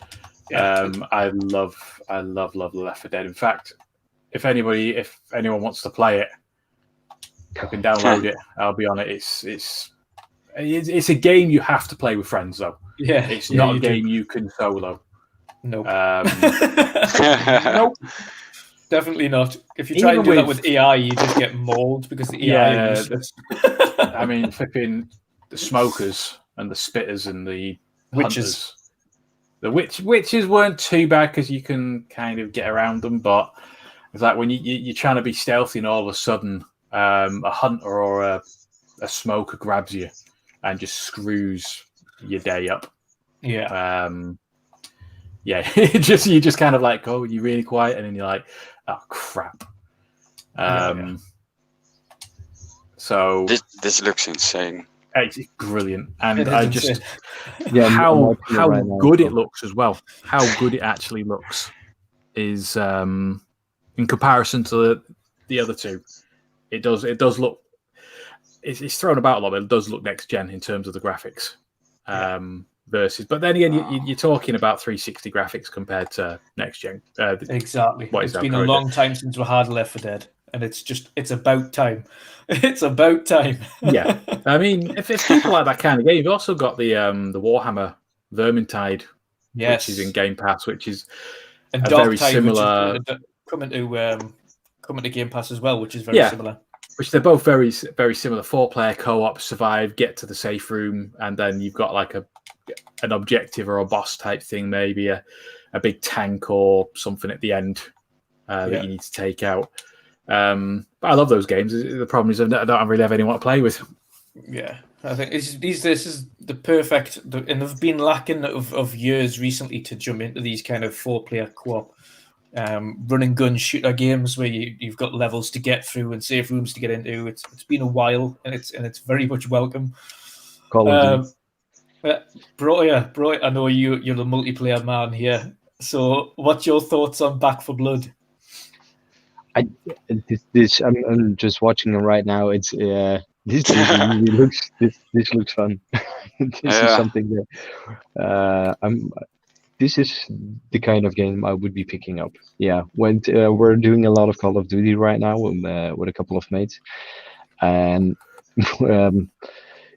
Yeah. I love Left 4 Dead. In fact, if anyone wants to play it, you can download it. I'll be on it. It's a game you have to play with friends, though. Yeah, it's not a game you can solo. Nope. Nope. Definitely not. If you try and do that with AI, you just get mauled because the AI is useless. I mean, flipping the smokers and the spitters and the witches. The witches weren't too bad because you can kind of get around them, but it's like when you're trying to be stealthy and all of a sudden a hunter or a smoker grabs you and just screws your day up. Yeah. Yeah. You just kind of like, oh, you're really quiet, and then you're like, oh crap. So this looks insane. It's brilliant, and I just how good it looks as well. How good it actually looks is in comparison to the other two. It does look. It's thrown about a lot, but it does look next gen in terms of the graphics. Versus, but then again, you're talking about 360 graphics compared to next gen. Exactly. It's been a long time since we had Left 4 Dead. And it's about time. It's about time. Yeah, I mean, if people like that kind of game, you've also got the Warhammer Vermintide, which is in Game Pass, which is and very similar. Coming to Game Pass as well, which is very similar. Which they're both very very similar. 4-player co-op, survive, get to the safe room, and then you've got like an objective or a boss type thing, maybe a big tank or something at the end that you need to take out. But I love those games. The problem is I don't really have anyone to play with. Yeah, I think this is the perfect, and they've been lacking of years recently to jump into these kind of 4-player co-op run and gun shooter games where you've got levels to get through and safe rooms to get into. It's been a while, and it's very much welcome. Broyr, I know you're the multiplayer man here. So, what's your thoughts on Back 4 Blood? I'm just watching it right now. It's This really looks this looks fun. This is something that this is the kind of game I would be picking up. Yeah, when we're doing a lot of Call of Duty right now with a couple of mates, and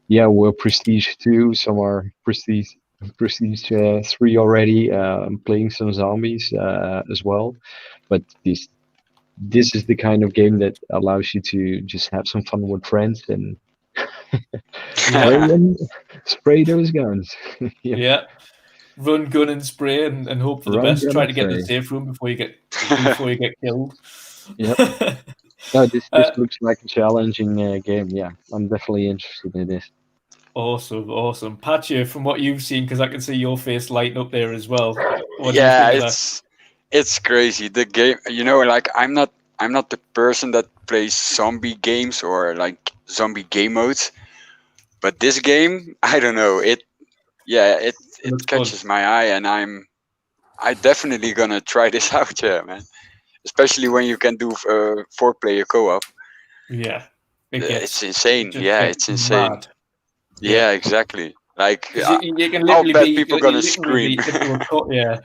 yeah, we're Prestige 2, some are Prestige 3 already. I'm playing some zombies as well, but this is the kind of game that allows you to just have some fun with friends and spray those guns. Yeah. Run, gun, and spray, and hope for the Run, best. gun, Try and to get to the spray. safe room before you get killed. Yep. No, this looks like a challenging game. Yeah, I'm definitely interested in this. Awesome. Patcha, from what you've seen, because I can see your face lighting up there as well. What do you Yeah, think of that? it's crazy. The game, like I'm not the person that plays zombie games or like zombie game modes, but this game, I don't know, it Looks catches my eye, and I definitely gonna try this out, yeah, man. Especially when you can do 4-player co-op. Yeah. It's insane. just Yeah, gets it's insane. mad. Yeah, exactly. Like, 'Cause you can I'll literally bet be people gonna scream.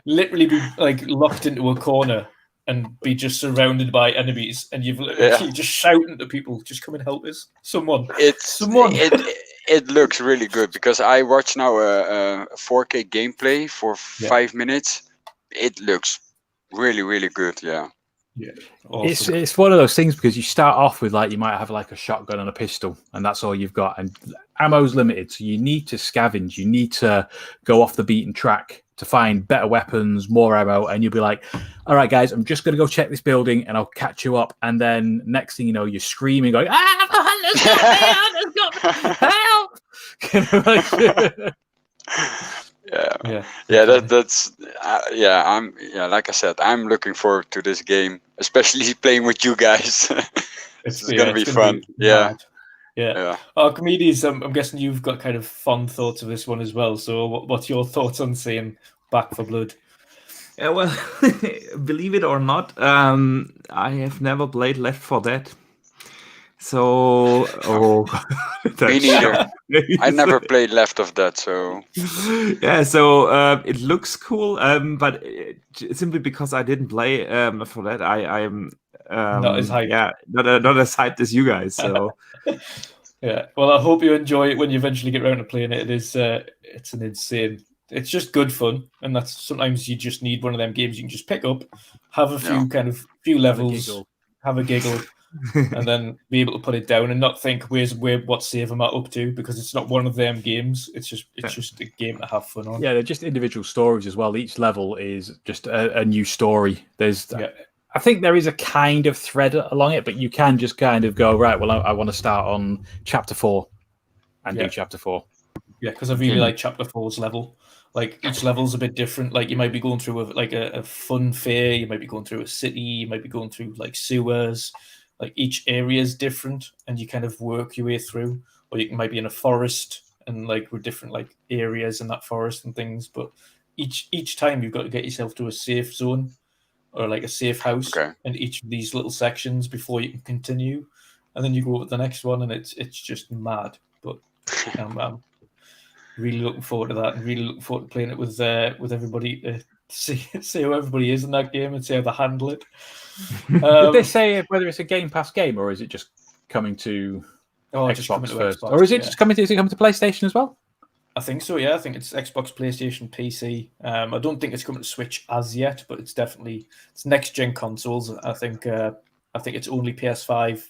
literally be like locked into a corner and be just surrounded by enemies, and you're just shouting to people, just come and help us, someone. It looks really good, because I watch now a 4K gameplay for 5 minutes. It looks really, really good. Yeah. Yeah, awesome. It's one of those things, because you start off with like, you might have like a shotgun and a pistol, and that's all you've got, and ammo's limited, so you need to scavenge, you need to go off the beaten track to find better weapons, more ammo, and you'll be like, all right guys, I'm just going to go check this building and I'll catch you up. And then next thing you know, you're screaming going, the hunter's got me, help! That's like I said, I'm looking forward to this game, especially playing with you guys. It's gonna be fun. Yeah. Archimedes, I'm guessing you've got kind of fond thoughts of this one as well, so what's your thoughts on seeing Back for Blood? Yeah, well, believe it or not, I have never played Left 4 Dead. So, me neither. I never played Left of Dead, so yeah. So it looks cool, but simply because I didn't play Left 4 Dead, I'm not as hyped. Yeah, not as hyped as you guys. So yeah. Well, I hope you enjoy it when you eventually get around to playing it. It is it's an insane. It's just good fun, and that's sometimes you just need one of them games you can just pick up, have a few levels, have a giggle. And then be able to put it down and not think what save am I up to, because it's not one of them games. It's just a game to have fun on. Yeah, they're just individual stories as well. Each level is just a new story. I think there is a kind of thread along it, but you can just kind of go, right, well, I want to start on chapter 4 and do chapter 4. Yeah, because I really like chapter 4's level. Like each level's a bit different. Like you might be going through a fun fair, you might be going through a city, you might be going through like sewers. Like each area is different, and you kind of work your way through. Or you might be in a forest and like with different like areas in that forest and things. But each time you've got to get yourself to a safe zone or like a safe house in each of these little sections before you can continue. And then you go to the next one, and it's just mad. But I'm really looking forward to that, and really looking forward to playing it with everybody to see how everybody is in that game and see how they handle it. Did they say whether it's a Game Pass game, or is it just coming to Xbox first? Xbox, or is it just coming to PlayStation as well? I think so, yeah. I think it's Xbox, PlayStation, PC. I don't think it's coming to Switch as yet, but it's next gen consoles. I think it's only PS5,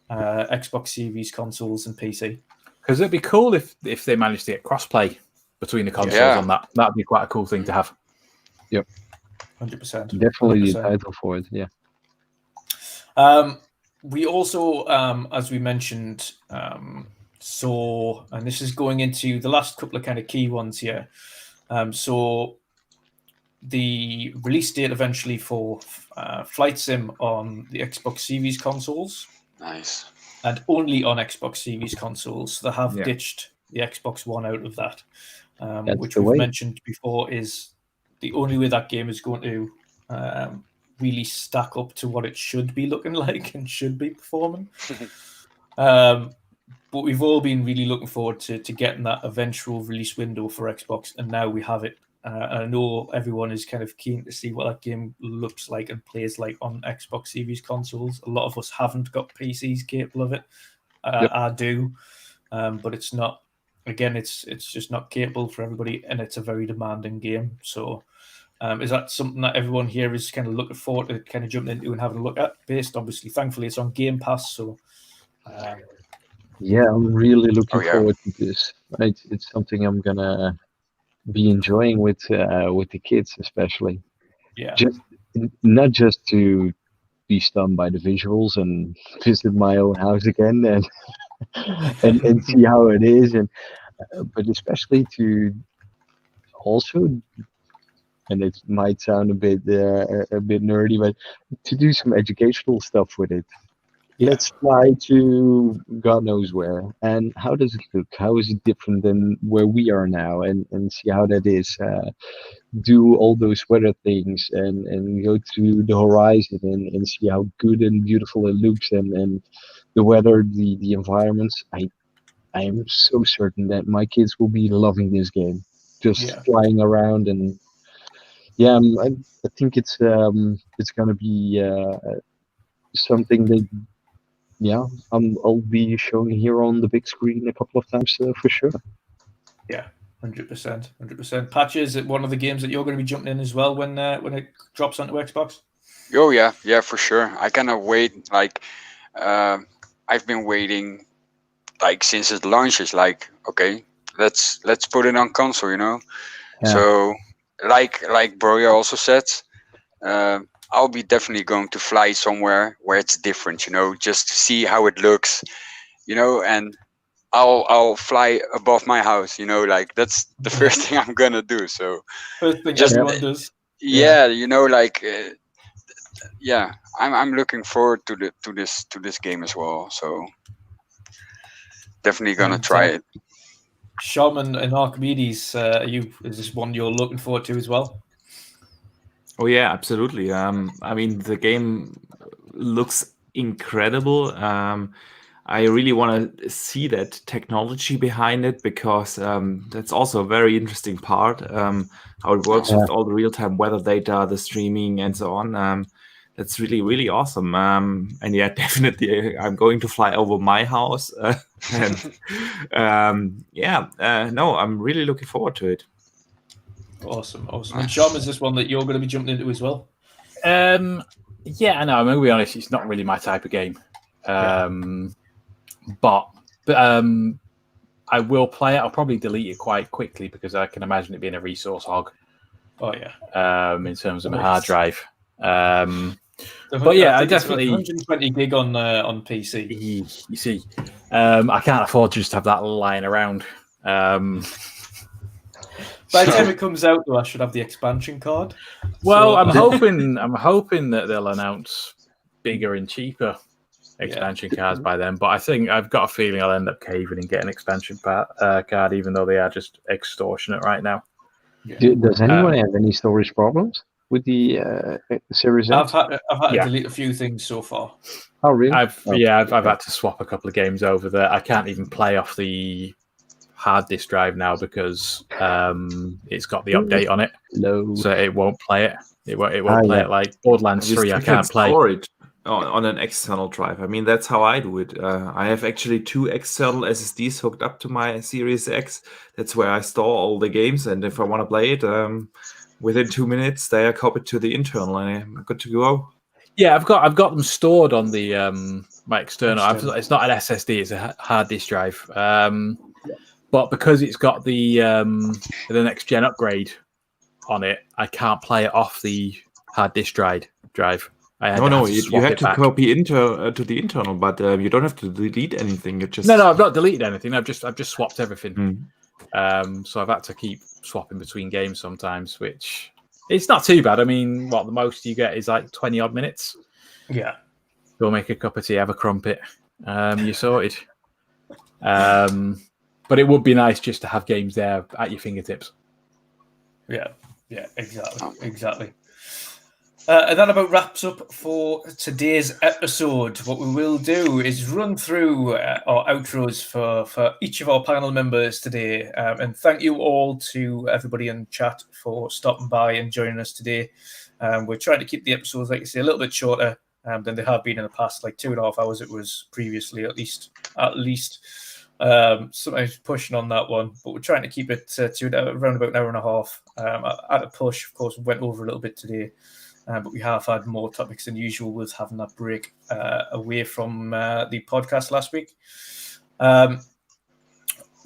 Xbox Series consoles, and PC. Because it'd be cool if they managed to get crossplay between the consoles on that. That'd be quite a cool thing to have. Yep. 100%. Definitely a title for it, yeah. We also, as we mentioned, saw, and this is going into the last couple of kind of key ones here. So the release date eventually for Flight Sim on the Xbox Series consoles. Nice. And only on Xbox Series consoles. They have ditched the Xbox One out of that, which we've mentioned before is the only way that game is going to really stack up to what it should be looking like and should be performing. but we've all been really looking forward to getting that eventual release window for Xbox, and now we have it. I know everyone is kind of keen to see what that game looks like and plays like on Xbox Series consoles. A lot of us haven't got PCs capable of it. I do, but it's not. Again, it's just not capable for everybody, and it's a very demanding game. So, is that something that everyone here is kind of looking forward to kind of jumping into and having a look at? Based, obviously, thankfully, it's on Game Pass, so. Yeah, I'm really looking forward to this. It's something I'm gonna be enjoying with the kids, especially. Yeah. Not just to be stunned by the visuals and visit my own house again and and see how it is, and but especially to also, and it might sound a bit nerdy, but to do some educational stuff with it. Let's fly to God knows where. And how does it look? How is it different than where we are now? And see how that is. Do all those weather things and go to the horizon and see how good and beautiful it looks, and the weather, the environments. I am so certain that my kids will be loving this game. Just flying around, and I think it's gonna be something that I'll be showing here on the big screen a couple of times for sure. Yeah, 100%. Patches, is it one of the games that you're going to be jumping in as well when it drops onto Xbox? Oh yeah, for sure. I cannot wait. Like, I've been waiting like since it launches. Like, okay, let's put it on console. Yeah. So, like Broyr also said, I'll be definitely going to fly somewhere where it's different, just to see how it looks, and I'll fly above my house, like that's the first thing I'm gonna do. So first thing everyone does. I'm looking forward to this game as well. So definitely gonna try it. Shaman and Archimedes, is this one you're looking forward to as well? Oh yeah, absolutely. I mean, the game looks incredible. I really want to see that technology behind it, because that's also a very interesting part. How it works with all the real-time weather data, the streaming, and so on. That's really, really awesome. And yeah, definitely, I'm going to fly over my house. I'm really looking forward to it. Awesome. And Shom, is this one that you're going to be jumping into as well? I know. I'm going to be honest, it's not really my type of game. But I will play it. I'll probably delete it quite quickly because I can imagine it being a resource hog. Oh yeah. In terms of my hard drive. But yeah, I definitely 120 gig on PC. You see, I can't afford to just have that lying around. By the time it comes out, though, I should have the expansion card. Well, I'm hoping that they'll announce bigger and cheaper expansion cards by then. But I think I've got a feeling I'll end up caving and get an expansion card, even though they are just extortionate right now. Yeah. Does anyone have any storage problems with the Series X? I've had to delete a few things so far. Oh really? I've had to swap a couple of games over there. I can't even play off the hard disk drive now because it's got the update on it, so it won't play it. It won't play it. Like Borderlands 3, I can't play. Store it on an external drive. I mean, that's how I do it. I have actually 2 external SSDs hooked up to my Series X. That's where I store all the games, and if I want to play it, within 2 minutes they are copied to the internal, and I'm good to go. Yeah, I've got them stored on the my external. It's not an SSD; it's a hard disk drive. But because it's got the next gen upgrade on it, I can't play it off the hard disk drive. You have to copy to the internal, but you don't have to delete anything. You just no, I've not deleted anything. I've just swapped everything. So I've had to keep swapping between games sometimes, which it's not too bad. I mean, the most you get is like 20 odd minutes. Yeah. Go make a cup of tea, have a crumpet. You're sorted. But it would be nice just to have games there at your fingertips. Yeah, exactly. And that about wraps up for today's episode. What we will do is run through our outros for each of our panel members today. And thank you all to everybody in chat for stopping by and joining us today. We're trying to keep the episodes, like I say, a little bit shorter than they have been in the past, like 2.5 hours it was previously, at least. Sometimes pushing on that one, but we're trying to keep it to around about an hour and a half. At a push, of course, we went over a little bit today. But we have had more topics than usual with having that break away from the podcast last week.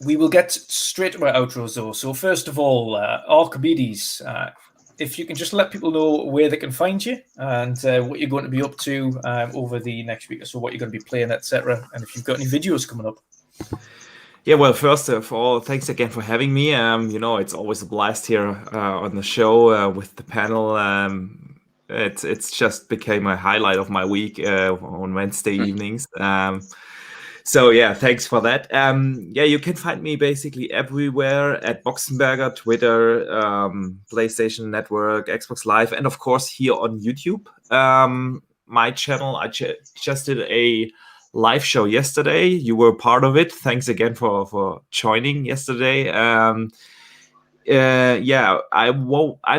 We will get straight to our outros, though. So first of all, Archimedes, if you can just let people know where they can find you and what you're going to be up to over the next week or so, what you're going to be playing, etc., and if you've got any videos coming up. Yeah, well, first of all, thanks again for having me. It's always a blast here on the show with the panel. It's just became a highlight of my week on Wednesday evenings. So yeah, thanks for that. You can find me basically everywhere at Boxenberger, Twitter, PlayStation Network, Xbox Live, and of course here on YouTube. My channel, I just did a live show yesterday. You were part of it. Thanks again for joining yesterday. I'm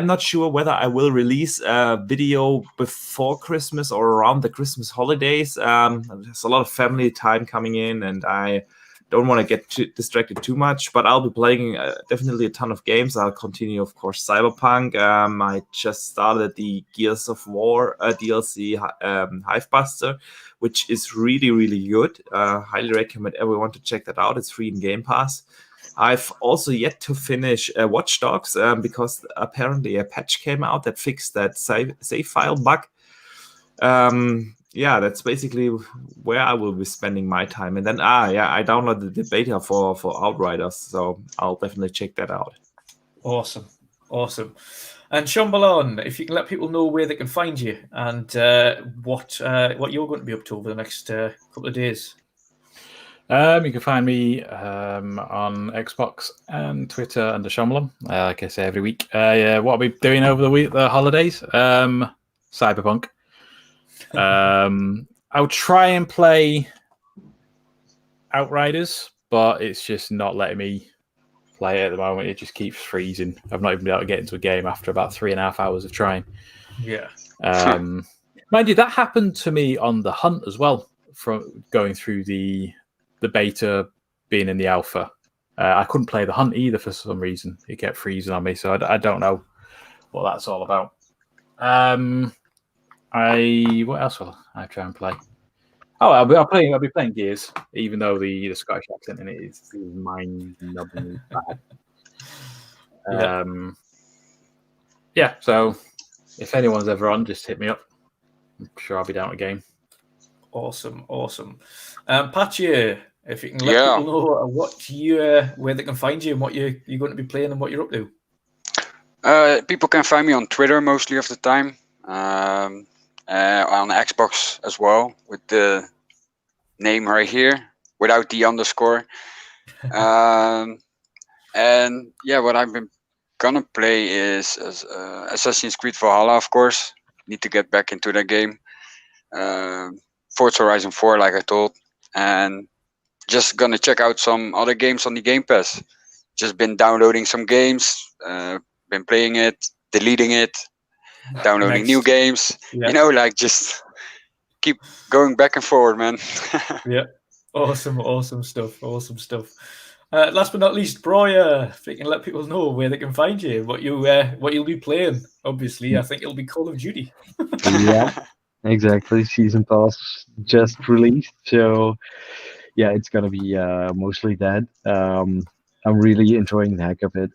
not sure whether I will release a video before Christmas or around the Christmas holidays. There's a lot of family time coming in, and I don't want to get distracted too much, but I'll be playing definitely a ton of games. I'll continue, of course, Cyberpunk. I just started the Gears of War DLC Hivebuster, which is really, really good. Highly recommend everyone to check that out. It's free in Game Pass. I've also yet to finish Watch Dogs because apparently a patch came out that fixed that save file bug. That's basically where I will be spending my time. And then, I downloaded the beta for Outriders, so I'll definitely check that out. Awesome. And Shomberlon, if you can let people know where they can find you and what you're going to be up to over the next couple of days. You can find me on Xbox and Twitter under Shomberlon, like I say every week. What I'll be doing over the holidays, Cyberpunk. I'll try and play Outriders, but it's just not letting me play it at the moment. It just keeps freezing. I've not even been able to get into a game after about 3.5 hours of trying. Yeah. Mind you, that happened to me on the Hunt as well, from going through the beta being in the alpha. I couldn't play the Hunt either for some reason. It kept freezing on me, so I don't know what that's all about. What else will I try and play? Oh, I'll be playing Gears, even though the Scottish accent in it is mind-numbingly bad. So if anyone's ever on, just hit me up. I'm sure I'll be down at a game. Awesome. Patchy, if you can let people know where they can find you and what you're going to be playing and what you're up to. People can find me on Twitter mostly of the time. On Xbox as well, with the name right here, without the underscore. What I've been gonna play is Assassin's Creed Valhalla, of course. Need to get back into that game. Forza Horizon 4, like I told, and just gonna check out some other games on the Game Pass. Just been downloading some games, been playing it, deleting it, downloading new games. Yeah. Just keep going back and forward, man. Yeah, awesome stuff. Last but not least, Broyr, if you can let people know where they can find you, what you'll be playing. Obviously, I think it'll be Call of Duty. Yeah, exactly. Season Pass just released, so yeah, it's gonna be mostly that. I'm really enjoying the heck of it.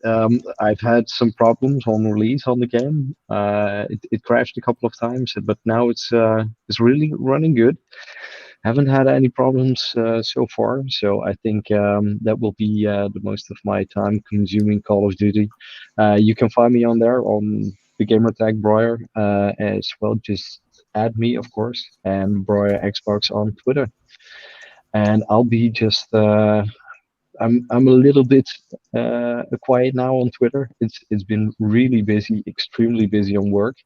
I've had some problems on release on the game. It crashed a couple of times, but now it's really running good. Haven't had any problems so far, so I think that will be the most of my time consuming Call of Duty. You can find me on there on the gamer tag Broyr as well. Just add me, of course, and Broyr Xbox on Twitter. And I'll be just I'm a little bit quiet now on Twitter. It's been really busy, extremely busy on work.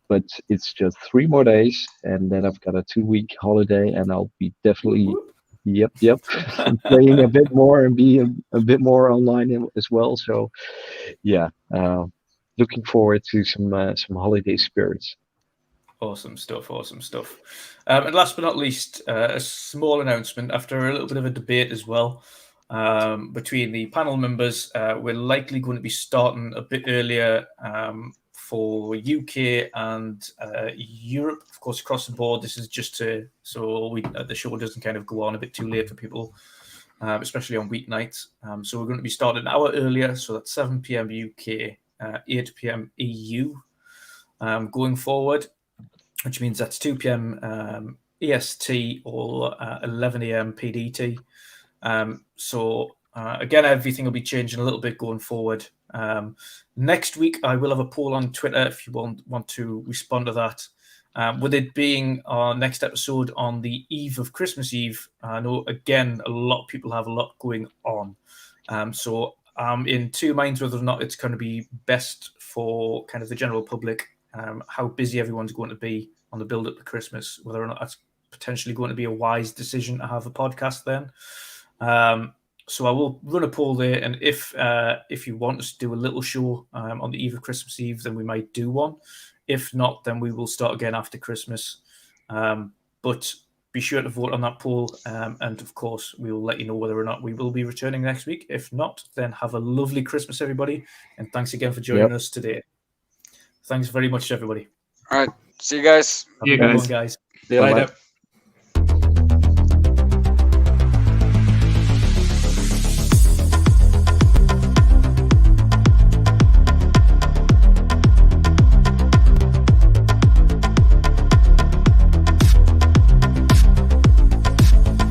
but it's just 3 more days, and then I've got a 2-week holiday, and I'll be definitely, yep, playing a bit more and be a bit more online as well. So, yeah, looking forward to some holiday spirits. Awesome stuff. And last but not least, a small announcement after a little bit of a debate as well between the panel members. We're likely going to be starting a bit earlier for UK and Europe, of course, across the board. This is just the show doesn't kind of go on a bit too late for people, especially on weeknights. So we're going to be starting an hour earlier, so that's 7 p.m. UK, 8 p.m. EU going forward, which means that's 2 p.m. EST or 11 a.m. PDT. Again, everything will be changing a little bit going forward. Next week, I will have a poll on Twitter if you want to respond to that. With it being our next episode on the eve of Christmas Eve, I know, again, a lot of people have a lot going on. So I'm in two minds whether or not it's going to be best for kind of the general public, how busy everyone's going to be on the build-up to Christmas, whether or not that's potentially going to be a wise decision to have a podcast then. So I will run a poll there, and if you want us to do a little show on the eve of Christmas Eve, then we might do one. If not, then we will start again after Christmas. But be sure to vote on that poll, and of course, we will let you know whether or not we will be returning next week. If not, then have a lovely Christmas, everybody, and thanks again for joining us today. Thanks very much, everybody. All right. See you guys. See you guys. Guys. See you later.